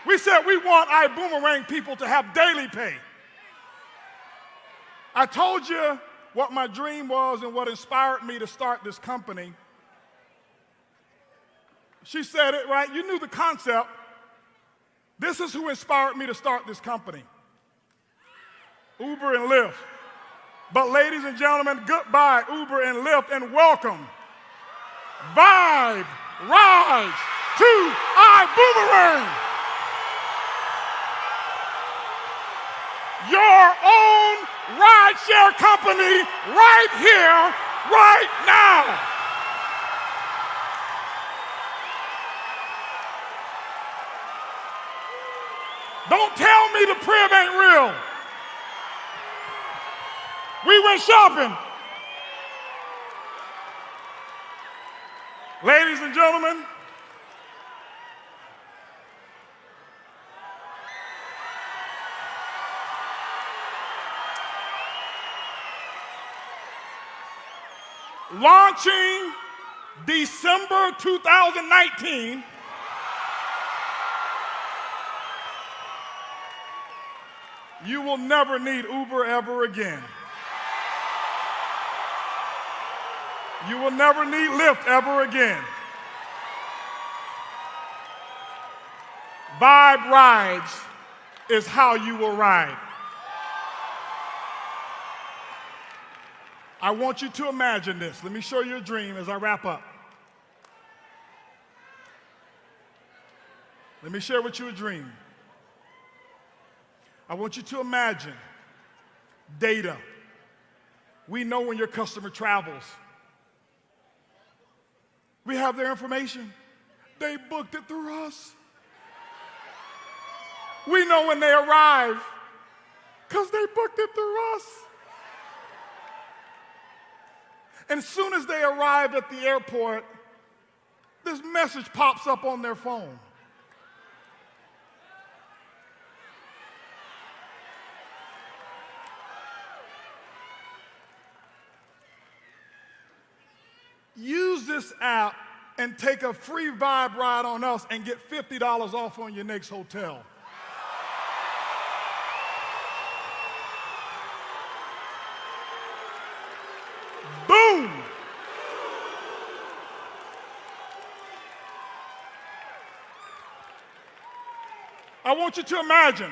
We said we want our boomerang people to have daily pay. I told you what my dream was and what inspired me to start this company. She said it right. You knew the concept. This is who inspired me to start this company. Uber and Lyft. But ladies and gentlemen, goodbye Uber and Lyft and welcome Vibe Rise to iBoomerang. Your own rideshare company right here, right now. Don't tell me the crib ain't real. We went shopping. Ladies and gentlemen, launching December 2019, you will never need Uber ever again. You will never need Lyft ever again. Vibe Rides is how you will ride. I want you to imagine this. Let me show you a dream as I wrap up. Let me share with you a dream. I want you to imagine data. We know when your customer travels. We have their information. They booked it through us. We know when they arrive because they booked it through us. And as soon as they arrive at the airport, this message pops up on their phone. Use this app and take a free Vibe ride on us and get $50 off on your next hotel. Boom! I want you to imagine,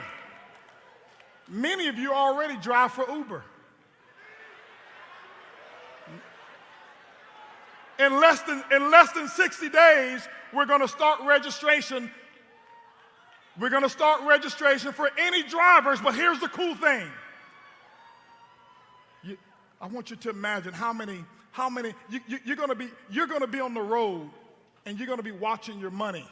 many of you already drive for Uber. In less than 60 days, we're going to start registration. We're going to start registration for any drivers, but here's the cool thing. I want you to imagine how many you're going to be on the road and you're going to be watching your money.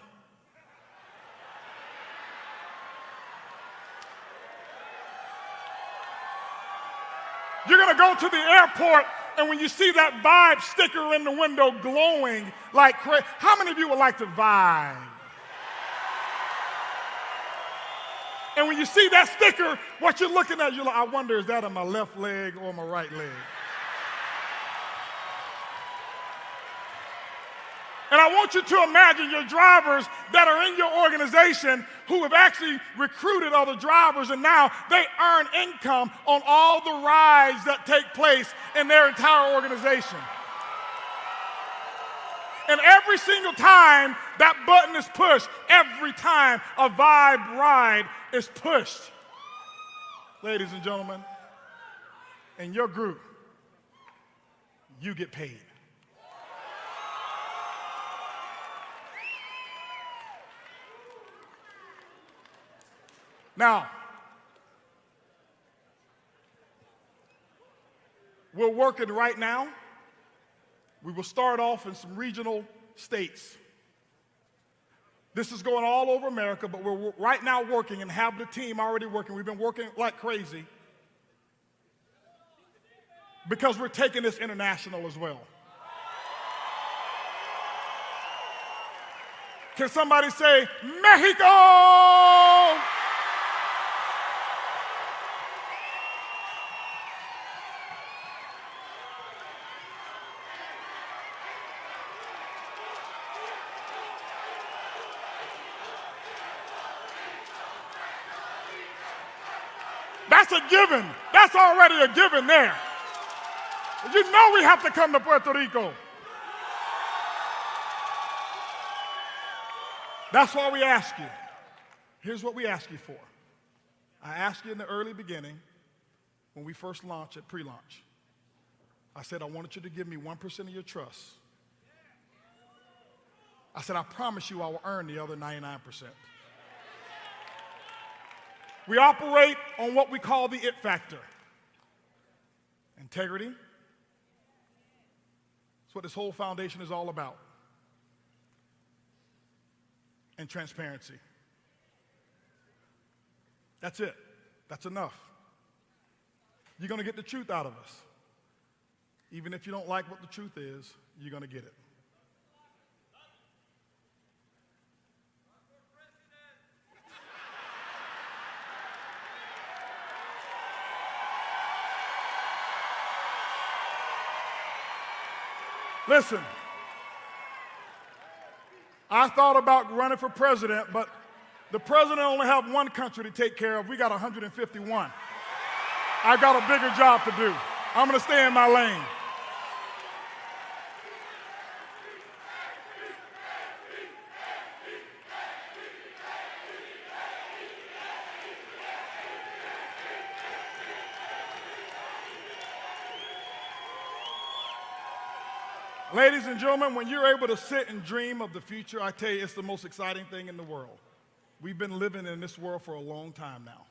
You're going to go to the airport, and when you see that vibe sticker in the window glowing like crazy, how many of you would like to vibe? And when you see that sticker, what you're looking at, you're like, I wonder, is that on my left leg or my right leg? And I want you to imagine your drivers that are in your organization who have actually recruited other drivers, and now they earn income on all the rides that take place in their entire organization. And every single time that button is pushed, every time a Vibe ride is pushed, ladies and gentlemen, in your group, you get paid. Now, we're working right now. We will start off in some regional states. This is going all over America, but we're right now working and have the team already working. We've been working like crazy because we're taking this international as well. Can somebody say, Mexico? That's a given. That's already a given there. You know we have to come to Puerto Rico. That's why we ask you. Here's what we ask you for. I asked you in the early beginning, when we first launched at pre-launch. I said, I wanted you to give me 1% of your trust. I said, I promise you I will earn the other 99%. We operate on what we call the it factor. Integrity. That's what this whole foundation is all about. And transparency. That's it. That's enough. You're going to get the truth out of us. Even if you don't like what the truth is, you're going to get it. Listen, I thought about running for president, but the president only have one country to take care of. We got 151. I got a bigger job to do. I'm going to stay in my lane. Ladies and gentlemen, when you're able to sit and dream of the future, I tell you, it's the most exciting thing in the world. We've been living in this world for a long time now.